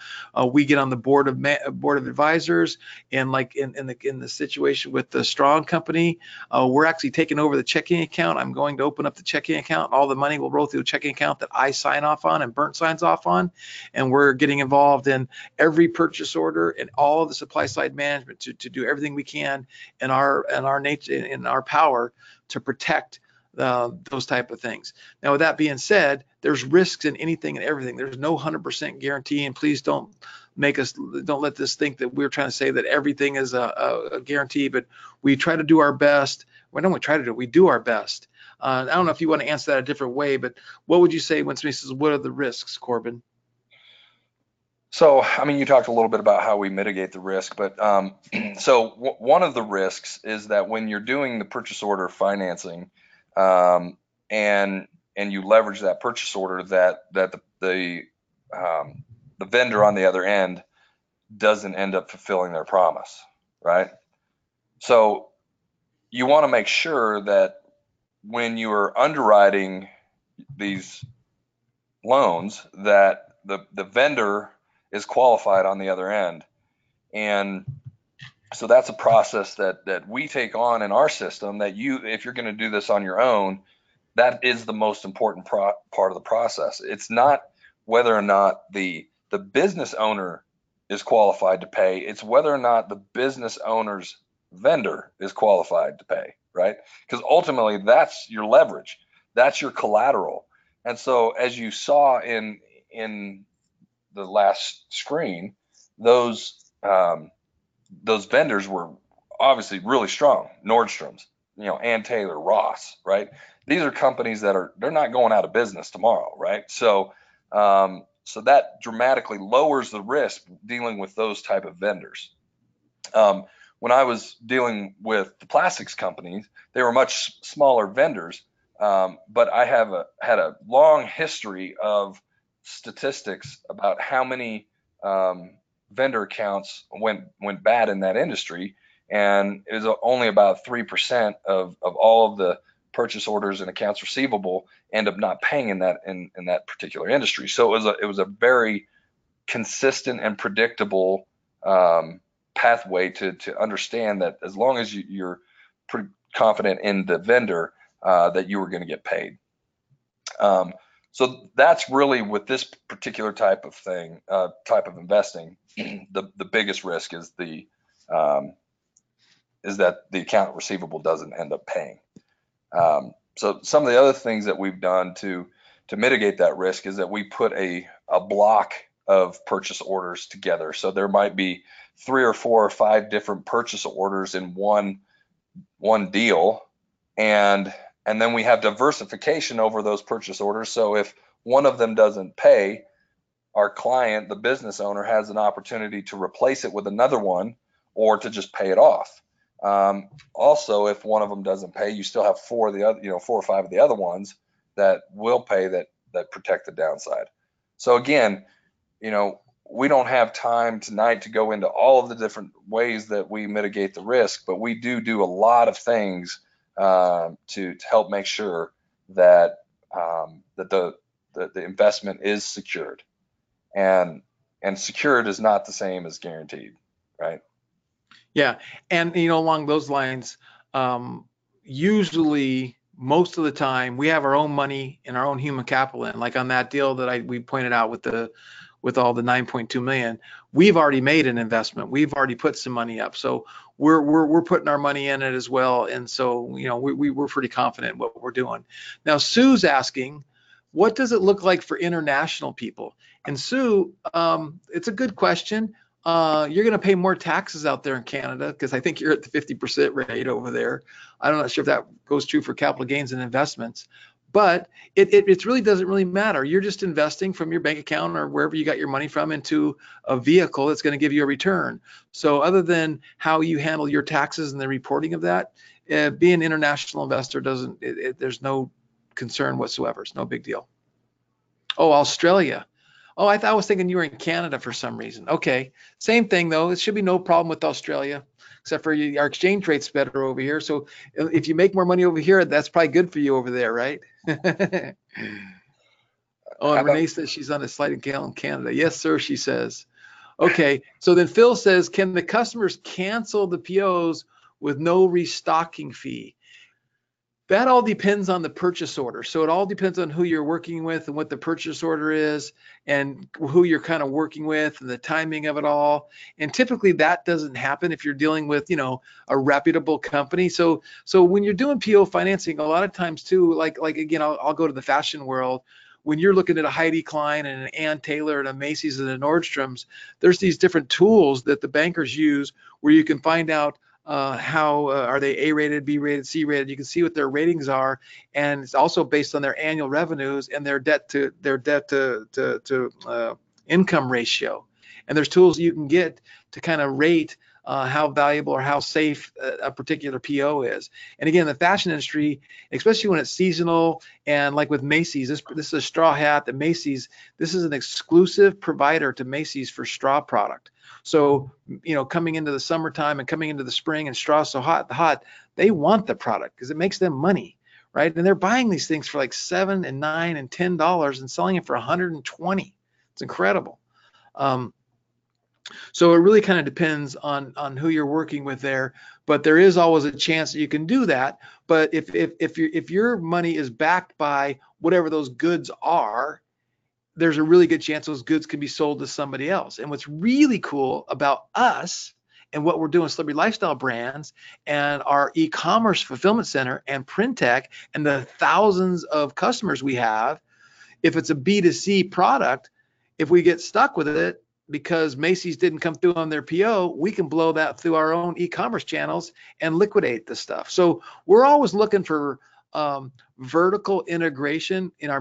we get on the board of advisors, and like in the situation with the Strong Company, we're actually taking over the checking account. I'm going to open up the checking account. All the money will roll through a checking account that I sign off on and Bernd signs off on, and we're getting involved in every purchase order and all of the supply side management to do everything we can in our nature, in our power, to protect those type of things. Now, with that being said, there's risks in anything and everything. There's no 100% guarantee, and please don't let this think that we're trying to say that everything is a guarantee, but we try to do our best. Well, don't we try to do it? We do our best. I don't know if you want to answer that a different way, but what would you say when somebody says, what are the risks, Corbin? So, I mean, you talked a little bit about how we mitigate the risk, but one of the risks is that when you're doing the purchase order financing, and you leverage that purchase order, that the vendor on the other end doesn't end up fulfilling their promise, right? So you want to make sure that when you are underwriting these loans, that the vendor is qualified on the other end. And so that's a process that we take on in our system, that if you're going to do this on your own, that is the most important part of the process. It's not whether or not the business owner is qualified to pay. It's whether or not the business owner's vendor is qualified to pay, right? Because ultimately that's your leverage. That's your collateral. And so as you saw in the last screen, those vendors were obviously really strong. Nordstrom's, Ann Taylor, Ross, right? These are companies they're not going out of business tomorrow, right? So that dramatically lowers the risk dealing with those type of vendors. When I was dealing with the plastics companies, they were much smaller vendors, but I had a long history of statistics about how many vendor accounts went bad in that industry, and it was only about 3% of all of the purchase orders and accounts receivable end up not paying in that particular industry. So it was a very consistent and predictable pathway to understand that as long as you're pretty confident in the vendor, that you were going to get paid. So that's really, with this particular type of thing, type of investing, the biggest risk is that the account receivable doesn't end up paying. So some of the other things that we've done to mitigate that risk is that we put a block of purchase orders together. So there might be 3 or 4 or 5 different purchase orders in one deal, and then we have diversification over those purchase orders. So if one of them doesn't pay, our client, the business owner, has an opportunity to replace it with another one, or to just pay it off. Also, if one of them doesn't pay, you still have 4 or 5 of the other ones that will pay, that protect the downside. So again, we don't have time tonight to go into all of the different ways that we mitigate the risk, but we do a lot of things to help make sure that the investment is secured, and secured is not the same as guaranteed, right? Yeah, and along those lines, usually most of the time we have our own money and our own human capital in. Like on that deal that we pointed out with all the 9.2 million, we've already made an investment. We've already put some money up, so we're putting our money in it as well. And so we're pretty confident in what we're doing. Now Sue's asking, what does it look like for international people? And Sue, it's a good question. You're going to pay more taxes out there in Canada, because I think you're at the 50% rate over there. I'm not sure if that goes true for capital gains and investments, but it really doesn't really matter. You're just investing from your bank account or wherever you got your money from into a vehicle that's going to give you a return. So other than how you handle your taxes and the reporting of that, being an international investor there's no concern whatsoever. It's no big deal. Oh, Australia. Oh, I was thinking you were in Canada for some reason. Okay, same thing though. It should be no problem with Australia, except for our exchange rate's better over here. So if you make more money over here, that's probably good for you over there, right? Oh, How and about Renee says she's on a sliding scale in Canada. Yes, sir, she says. Okay, so then Phil says, can the customers cancel the POs with no restocking fee? That all depends on the purchase order. So it all depends on who you're working with and what the purchase order is and who you're kind of working with and the timing of it all. And typically that doesn't happen if you're dealing with, a reputable company. So when you're doing PO financing, a lot of times too, like again, I'll go to the fashion world. When you're looking at a Heidi Klein and an Ann Taylor and a Macy's and a Nordstrom's, there's these different tools that the bankers use where you can find out how are they A rated, B rated, C rated. You can see what their ratings are, and it's also based on their annual revenues and their debt to income ratio. And there's tools you can get to kind of rate how valuable or how safe a particular PO is. And again, the fashion industry, especially when it's seasonal, and like with Macy's, this is a straw hat. The Macy's, this is an exclusive provider to Macy's for straw product. So, coming into the summertime and coming into the spring and straw's so hot, they want the product because it makes them money, right? And they're buying these things for like $7 and $9 and $10 and selling it for $120. It's incredible. So it really kind of depends on who you're working with there, but there is always a chance that you can do that. But if your money is backed by whatever those goods are, there's a really good chance those goods can be sold to somebody else. And what's really cool about us and what we're doing, Celebrity Lifestyle Brands and our e-commerce fulfillment center and Printech and the thousands of customers we have, if it's a B2C product, if we get stuck with it because Macy's didn't come through on their PO, we can blow that through our own e-commerce channels and liquidate the stuff. So we're always looking for vertical integration in our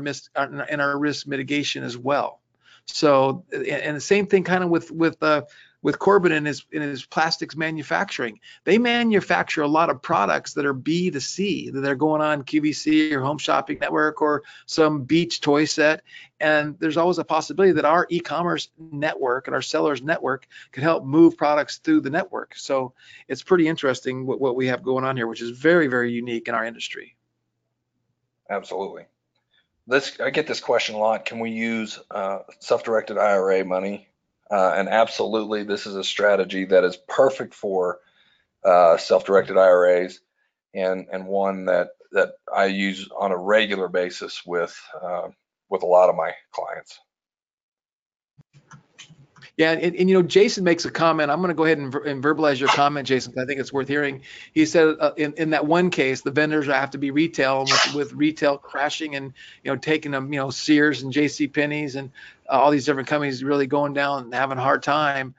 risk mitigation as well. So, and the same thing kind of with Corbin in his plastics manufacturing. They manufacture a lot of products that are B2C, that are going on QVC or Home Shopping Network or some beach toy set. And there's always a possibility that our e-commerce network and our sellers network could help move products through the network. So it's pretty interesting what we have going on here, which is very, very unique in our industry. Absolutely. I get this question a lot. Can we use self-directed IRA money? And absolutely, this is a strategy that is perfect for self-directed IRAs, and one that I use on a regular basis with a lot of my clients. Yeah, and Jason makes a comment. I'm going to go ahead and verbalize your comment, Jason, because I think it's worth hearing. He said in that one case, the vendors have to be retail, and with retail crashing and taking them, Sears and J.C. Penney's and all these different companies really going down and having a hard time.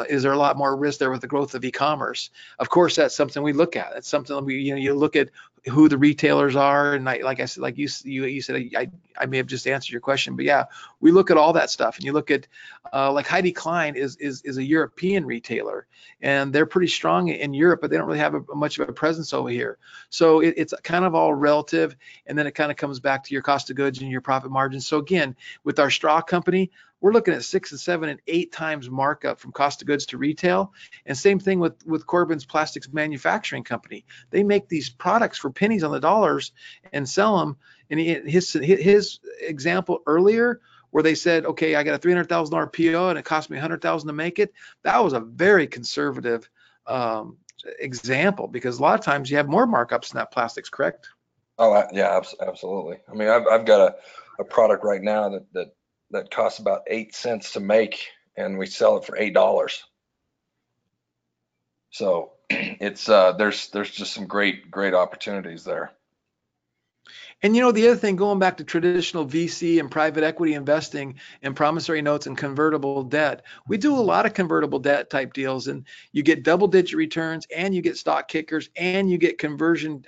Is there a lot more risk there with the growth of e-commerce? Of course, that's something we look at. It's something you look at who the retailers are, and like I said, like you said, I may have just answered your question, but yeah, we look at all that stuff, and you look at like Heidi Klein is a European retailer, and they're pretty strong in Europe, but they don't really have much of a presence over here. So it's kind of all relative, and then it kind of comes back to your cost of goods and your profit margins. So again, with our straw company, we're looking at 6 and 7 and 8 times markup from cost of goods to retail. And same thing with Corbin's plastics manufacturing company. They make these products for pennies on the dollars and sell them. And his example earlier, where they said, okay, I got a $300,000 PO and it cost me $100,000 to make it. That was a very conservative example, because a lot of times you have more markups in that plastics, correct? Oh, yeah, absolutely. I mean, I've got a product right now that costs about 8 cents to make, and we sell it for $8. So it's there's just some great opportunities there. And the other thing, going back to traditional VC and private equity investing and promissory notes and convertible debt, we do a lot of convertible debt type deals, and you get double-digit returns, and you get stock kickers, and you get conversion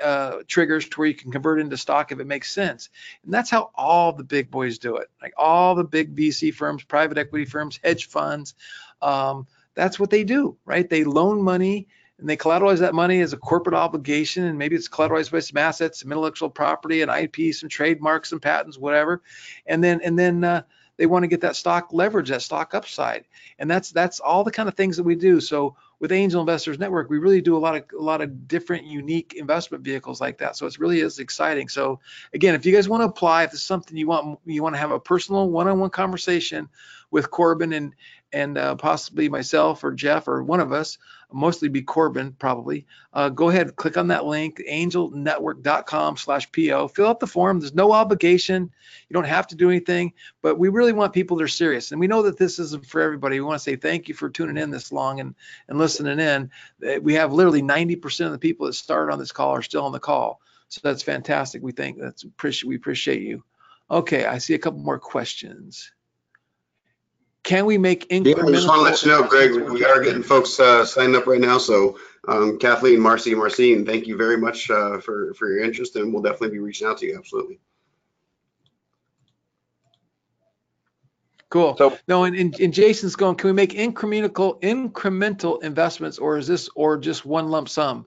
triggers to where you can convert into stock if it makes sense. And that's how all the big boys do it. Like all the big VC firms, private equity firms, hedge funds, that's what they do, right? They loan money and they collateralize that money as a corporate obligation, and maybe it's collateralized by some assets, some intellectual property, an IP, some trademarks, some patents, whatever, and then they want to get that stock leverage, that stock upside, and that's all the kind of things that we do. So with Angel Investors Network, we really do a lot of different unique investment vehicles like that. So it really is exciting. So again, if you guys want to apply, if it's something you want to have a personal one-on-one conversation with Corbin and possibly myself or Jeff or one of us, mostly be Corbin probably, go ahead, click on that link, angelnetwork.com/PO, fill out the form. There's no obligation. You don't have to do anything, but we really want people that are serious. And we know that this isn't for everybody. We want to say thank you for tuning in this long and listening in. We have literally 90% of the people that started on this call are still on the call. So that's fantastic. We appreciate you. Okay, I see a couple more questions. Can we make incremental? Yeah, I just want to let you know, Greg, we are getting folks signed up right now. So Kathleen, Marcine, thank you very much for your interest, and we'll definitely be reaching out to you. Absolutely. Cool. So, no, and Jason's going, can we make incremental investments, or is this just one lump sum?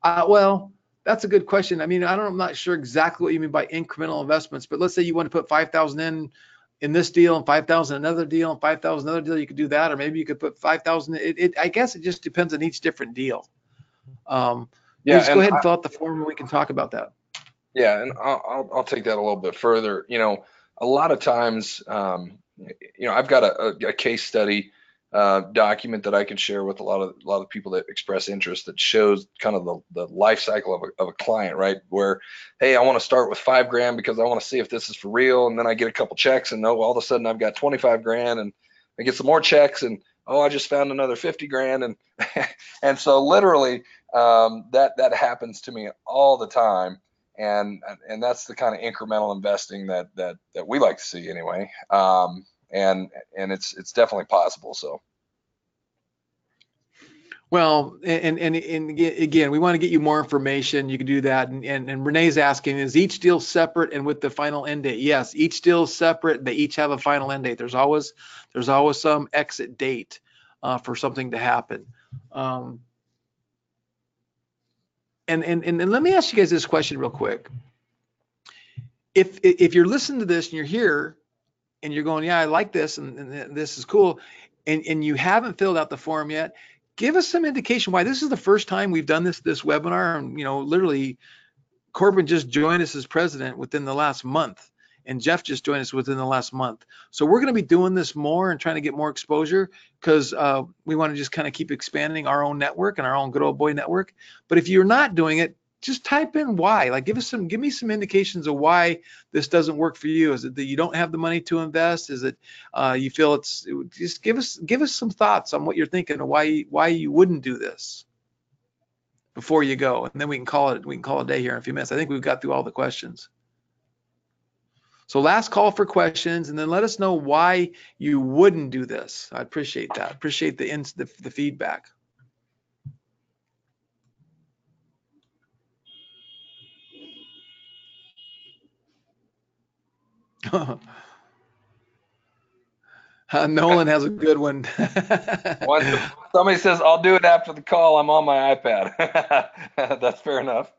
Well, that's a good question. I mean, I'm not sure exactly what you mean by incremental investments, but let's say you want to put 5,000 in this deal and 5,000 another deal and 5,000 another deal, you could do that, or maybe you could put 5,000. I guess it just depends on each different deal. Yeah, just go ahead and fill out the form and we can talk about that. Yeah, and I'll take that a little bit further. A lot of times, I've got a case study document that I can share with a lot of people that express interest that shows kind of the life cycle of a client, right? Where, hey, I want to start with $5,000 because I want to see if this is for real, and then I get a couple checks, and all of a sudden I've got $25,000, and I get some more checks, and I just found another $50,000, and and so literally that happens to me all the time, and that's the kind of incremental investing that we like to see anyway. And it's definitely possible. So, well, and again, we want to get you more information. You can do that. And Renee's asking, is each deal separate and with the final end date? Yes, each deal is separate. They each have a final end date. There's always some exit date for something to happen. And let me ask you guys this question real quick. If you're listening to this and you're here, and you're going, yeah, I like this, and this is cool, and you haven't filled out the form yet, give us some indication why. This is the first time we've done this webinar, and literally Corbin just joined us as president within the last month, and Jeff just joined us within the last month. So we're going to be doing this more and trying to get more exposure, because we want to just kind of keep expanding our own network and our own good old boy network. But if you're not doing it, just type in why. Like, give me some indications of why this doesn't work for you. Is it that you don't have the money to invest? Is it you feel just give us some thoughts on what you're thinking of why you wouldn't do this before you go, and then we can call it a day here in a few minutes. I think we've got through all the questions. So last call for questions, and then let us know why you wouldn't do this. I appreciate that. Appreciate the feedback. Nolan has a good one. Somebody says, I'll do it after the call. I'm on my iPad. That's fair enough.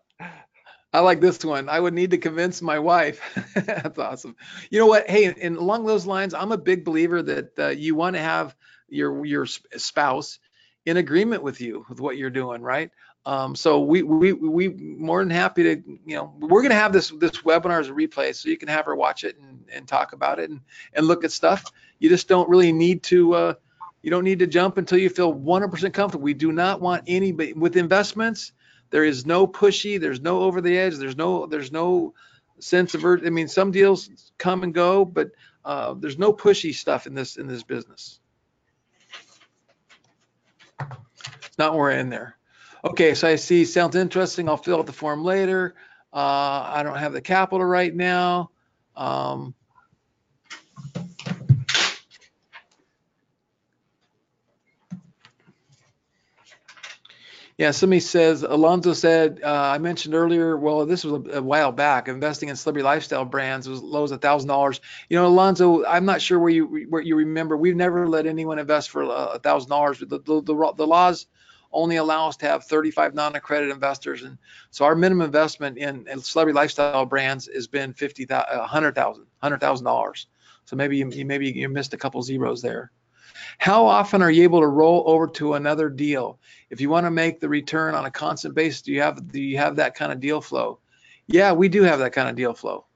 I like this one. I would need to convince my wife. That's awesome. You know what? Hey, and along those lines, I'm a big believer that you want to have your spouse in agreement with you with what you're doing, right? So we more than happy to, we're going to have this webinar as a replay, so you can have her watch it and talk about it and look at stuff. You just don't really need to, you don't need to jump until you feel 100% comfortable. We do not want anybody with investments. There is no pushy, there's no over the edge, there's no sense of urgency. I mean, some deals come and go, but there's no pushy stuff in this business. It's not where we're in there. Okay, so I see, sounds interesting. I'll fill out the form later. I don't have the capital right now. Yeah, somebody says, Alonzo said, I mentioned earlier, well, this was a while back, investing in celebrity lifestyle brands was as low as $1,000. Alonzo, I'm not sure where you remember. We've never let anyone invest for $1,000. The laws only allow us to have 35 non-accredited investors. And so our minimum investment in celebrity lifestyle brands has been $100,000. So maybe you missed a couple zeros there. How often are you able to roll over to another deal? If you want to make the return on a constant basis, do you have that kind of deal flow? Yeah, we do have that kind of deal flow.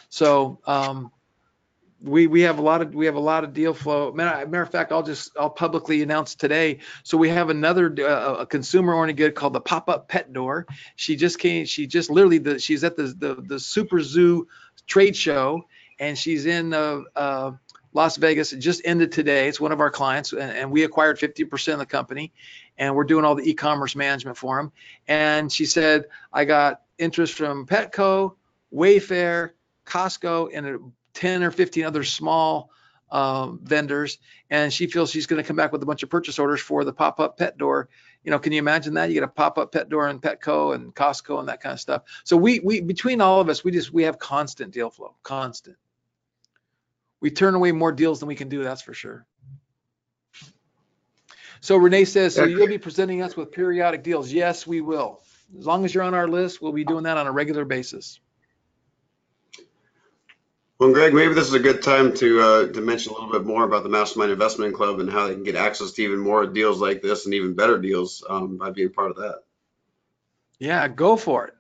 So we have a lot of deal flow. Matter of fact, I'll publicly announce today. So we have another a consumer-oriented good called the Pop-Up Pet Door. She's at the Super Zoo trade show, and she's in Las Vegas. It just ended today. It's one of our clients, and we acquired 50% of the company, and we're doing all the e-commerce management for them. And she said, I got interest from Petco, Wayfair, Costco, and 10 or 15 other small vendors, and she feels she's going to come back with a bunch of purchase orders for the Pop-Up Pet Door. Can you imagine that? You get a Pop-Up Pet Door in Petco and Costco and that kind of stuff. So we between all of us, we have constant deal flow, constant. We turn away more deals than we can do, that's for sure. So Renee says, so you'll be presenting us with periodic deals. Yes, we will. As long as you're on our list, we'll be doing that on a regular basis. Well, Greg, maybe this is a good time to mention a little bit more about the Mastermind Investment Club and how they can get access to even more deals like this and even better deals by being part of that. Yeah, go for it.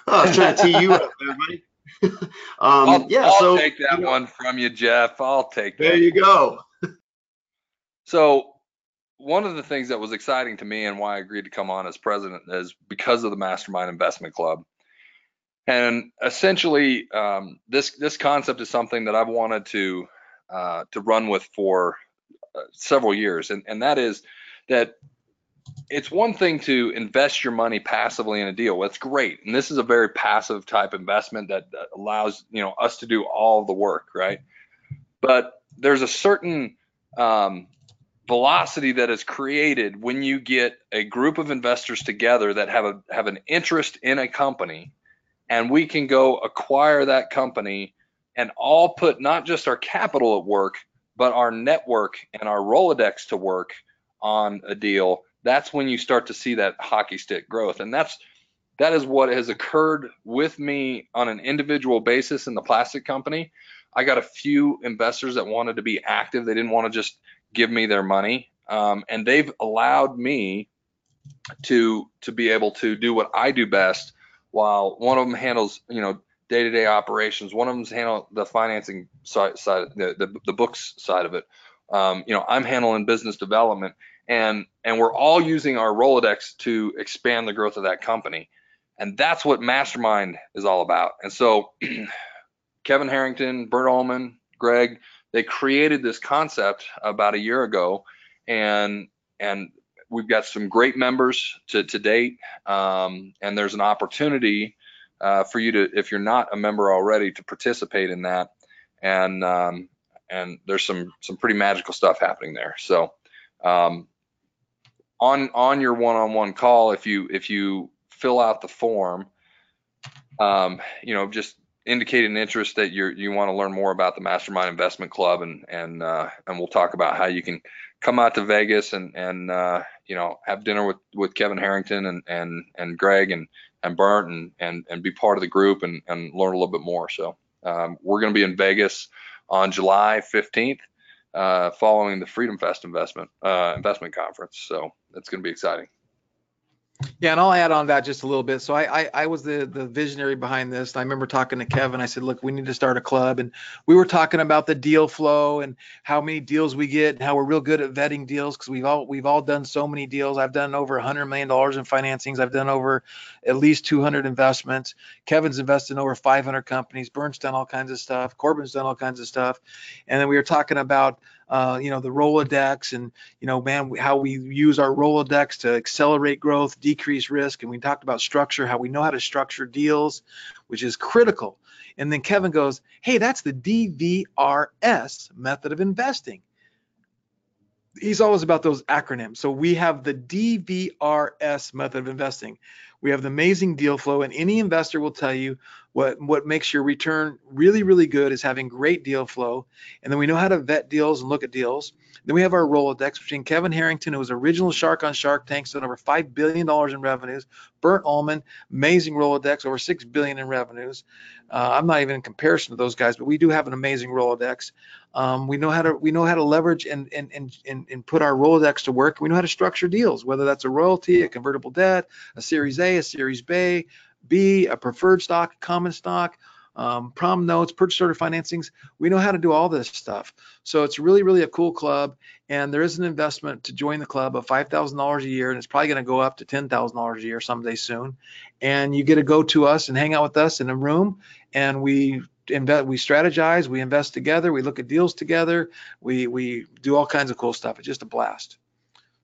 I was trying to tee you up there, buddy. I'll take that one from you, Jeff. I'll take that. There you go. So one of the things that was exciting to me and why I agreed to come on as president is because of the Mastermind Investment Club. And essentially, this concept is something that I've wanted to run with for several years, and that is that it's one thing to invest your money passively in a deal. That's great, and this is a very passive type investment that allows us to do all the work, right? But there's a certain velocity that is created when you get a group of investors together that have an interest in a company. And we can go acquire that company and all put not just our capital at work, but our network and our Rolodex to work on a deal. That's when you start to see that hockey stick growth. And that is what has occurred with me on an individual basis in the plastic company. I got a few investors that wanted to be active. They didn't want to just give me their money. And they've allowed me to be able to do what I do best, while one of them handles, day-to-day operations. One of them's handle the financing side, the books side of it. I'm handling business development, and we're all using our Rolodex to expand the growth of that company. And that's what Mastermind is all about. And so Kevin Harrington, Bert Ullman, Greg, they created this concept about a year ago, and we've got some great members to date, and there's an opportunity for you to, if you're not a member already, to participate in that. And there's some pretty magical stuff happening there. So on your one-on-one call, if you fill out the form, just indicate an interest that you want to learn more about the Mastermind Investment Club, and we'll talk about how you can come out to Vegas and have dinner with Kevin Harrington and Greg and Bert and be part of the group and learn a little bit more. So we're going to be in Vegas on July 15th, following the Freedom Fest investment conference. So that's going to be exciting. Yeah, and I'll add on that just a little bit. So I was the visionary behind this. I remember talking to Kevin. I said, look, we need to start a club. And we were talking about the deal flow and how many deals we get and how we're real good at vetting deals, because we've all done so many deals. I've done over $100 million in financings. I've done over at least 200 investments. Kevin's invested in over 500 companies. Bert's done all kinds of stuff. Corbin's done all kinds of stuff. And then we were talking about the Rolodex and, how we use our Rolodex to accelerate growth, decrease risk. And we talked about structure, how we know how to structure deals, which is critical. And then Kevin goes, hey, that's the DVRS method of investing. He's always about those acronyms. So we have the DVRS method of investing, We have the amazing deal flow, and any investor will tell you what makes your return really, really good is having great deal flow. And then we know how to vet deals and look at deals. Then we have our Rolodex between Kevin Harrington, who was original shark on Shark Tank, done over $5 billion in revenues. Bert Ullman, amazing Rolodex, over $6 billion in revenues. I'm not even in comparison to those guys, but we do have an amazing Rolodex. We know how to leverage and put our Rolodex to work. We know how to structure deals, whether that's a royalty, a convertible debt, a Series A, a Series B, a preferred stock, common stock, prom notes, purchase order financings. We know how to do all this stuff. So it's really, really a cool club. And there is an investment to join the club of $5,000 a year, and it's probably going to go up to $10,000 a year someday soon. And you get to go to us and hang out with us in a room, and we strategize, we invest together, we look at deals together, we do all kinds of cool stuff. It's just a blast.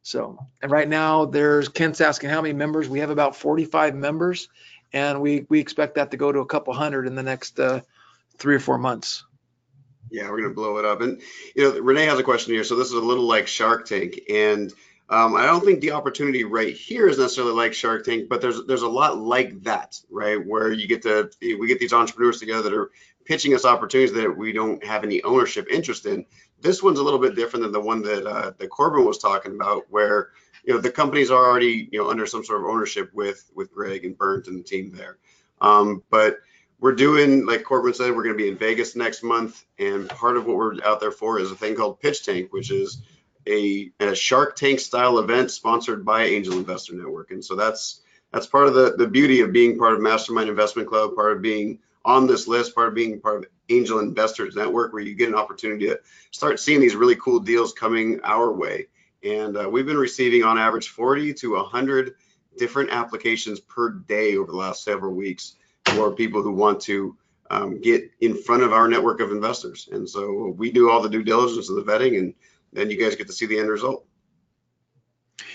So, and right now Kent's asking how many members. We have about 45 members, and we expect that to go to a couple hundred in the next 3 or 4 months. Yeah, we're gonna blow it up. And Renee has a question here. So this is a little like Shark Tank, and I don't think the opportunity right here is necessarily like Shark Tank, but there's a lot like that, right? Where we get these entrepreneurs together that are pitching us opportunities that we don't have any ownership interest in. This one's a little bit different than the one that Corbin was talking about, where the companies are already under some sort of ownership with Greg and Bernd and the team there. But we're doing, like Corbin said, we're going to be in Vegas next month, and part of what we're out there for is a thing called Pitch Tank, which is a Shark Tank style event sponsored by Angel Investor Network. And so that's part of the beauty of being part of Mastermind Investment Club, part of being on this list, part of being part of Angel Investors Network, where you get an opportunity to start seeing these really cool deals coming our way. And we've been receiving on average 40 to 100 different applications per day over the last several weeks for people who want to get in front of our network of investors. And so we do all the due diligence and the vetting, and then you guys get to see the end result.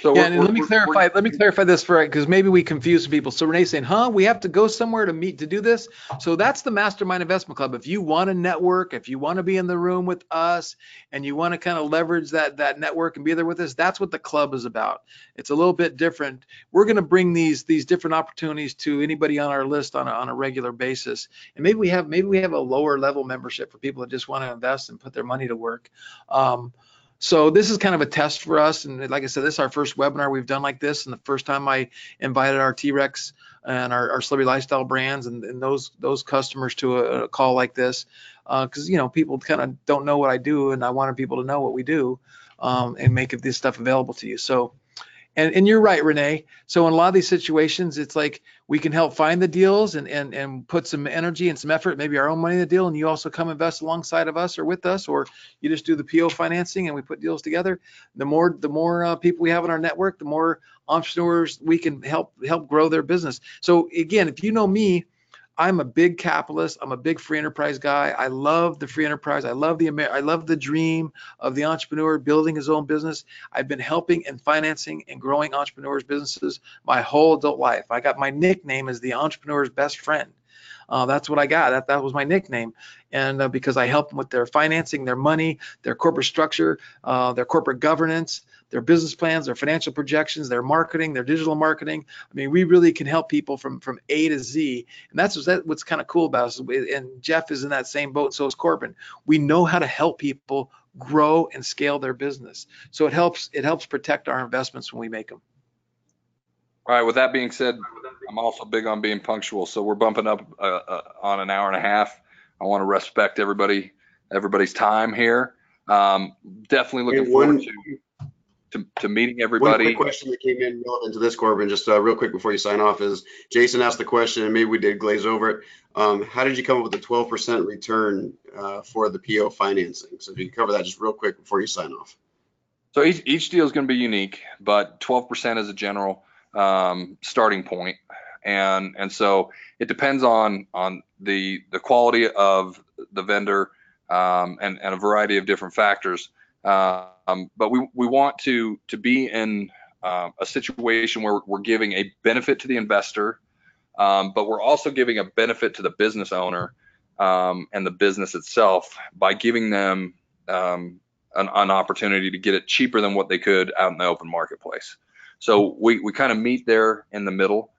So yeah, and let me clarify this because maybe we confuse people. So Renee's saying, we have to go somewhere to meet to do this. So that's the Mastermind Investment Club. If you want to network, if you want to be in the room with us, and you want to kind of leverage that network and be there with us, that's what the club is about. It's a little bit different. We're going to bring these different opportunities to anybody on our list on a regular basis. And maybe we have a lower level membership for people that just want to invest and put their money to work. So this is kind of a test for us. And like I said, this is our first webinar we've done like this. And the first time I invited our T-Rex and our Celebrity Lifestyle brands and those customers to a call like this. Because, people kind of don't know what I do, and I wanted people to know what we do and make this stuff available to you. So, and you're right, Renee. So in a lot of these situations, it's like we can help find the deals and put some energy and some effort, maybe our own money in the deal, and you also come invest alongside of us or with us, or you just do the PO financing and we put deals together. The more people we have in our network, the more entrepreneurs we can help grow their business. So again, if you know me, I'm a big capitalist. I'm a big free enterprise guy. I love the free enterprise. I love the dream of the entrepreneur building his own business. I've been helping and financing and growing entrepreneurs' businesses my whole adult life. I got my nickname as the entrepreneur's best friend. That's what I got. That was my nickname. And because I help them with their financing, their money, their corporate structure, their corporate governance, their business plans, their financial projections, their marketing, their digital marketing. I mean, we really can help people from A to Z. And that's what's kind of cool about us. And Jeff is in that same boat, and so is Corbin. We know how to help people grow and scale their business. So it helps protect our investments when we make them. All right. With that being said, I'm also big on being punctual. So we're bumping up on an hour and a half. I want to respect everybody's time here. Definitely looking forward to meeting everybody. One quick question that came in relevant to this, Corbin, just real quick before you sign off, is Jason asked the question, and maybe we did glaze over it. How did you come up with the 12% return for the PO financing? So if you can cover that just real quick before you sign off. So each deal is going to be unique, but 12% is a general starting point. And so it depends on the quality of the vendor and a variety of different factors. But we want to be in a situation where we're giving a benefit to the investor, but we're also giving a benefit to the business owner and the business itself by giving them an opportunity to get it cheaper than what they could out in the open marketplace. So we kind of meet there in the middle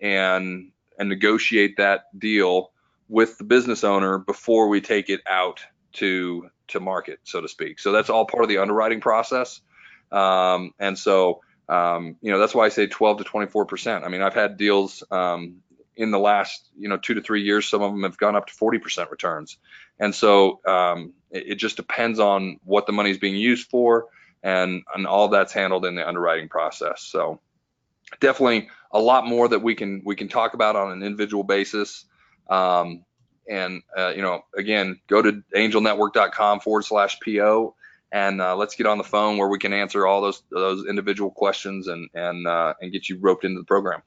and negotiate that deal with the business owner before we take it out to market, so to speak. So that's all part of the underwriting process. And so, that's why I say 12 to 24%. I mean, I've had deals in the last, 2 to 3 years. Some of them have gone up to 40% returns. And so it just depends on what the money is being used for, and all that's handled in the underwriting process. So definitely a lot more that we can talk about on an individual basis. Again, go to angelnetwork.com/PO, and let's get on the phone where we can answer all those individual questions and get you roped into the program.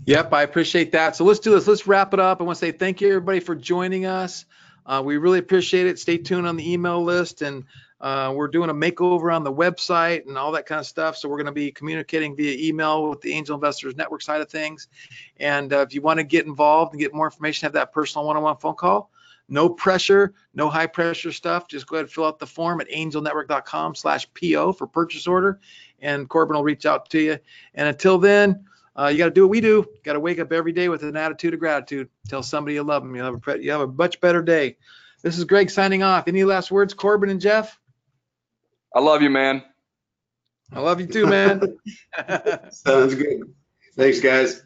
Yep, I appreciate that. So let's do this. Let's wrap it up. I want to say thank you, everybody, for joining us. We really appreciate it. Stay tuned on the email list, and we're doing a makeover on the website and all that kind of stuff. So we're going to be communicating via email with the Angel Investors Network side of things. And if you want to get involved and get more information, have that personal one-on-one phone call. No pressure, no high pressure stuff. Just go ahead and fill out the form at angelnetwork.com/PO for purchase order, and Corbin will reach out to you. And until then, you got to do what we do. You got to wake up every day with an attitude of gratitude. Tell somebody you love them. You have a much better day. This is Greg signing off. Any last words, Corbin and Jeff? I love you, man. I love you too, man. Sounds good. Thanks, guys.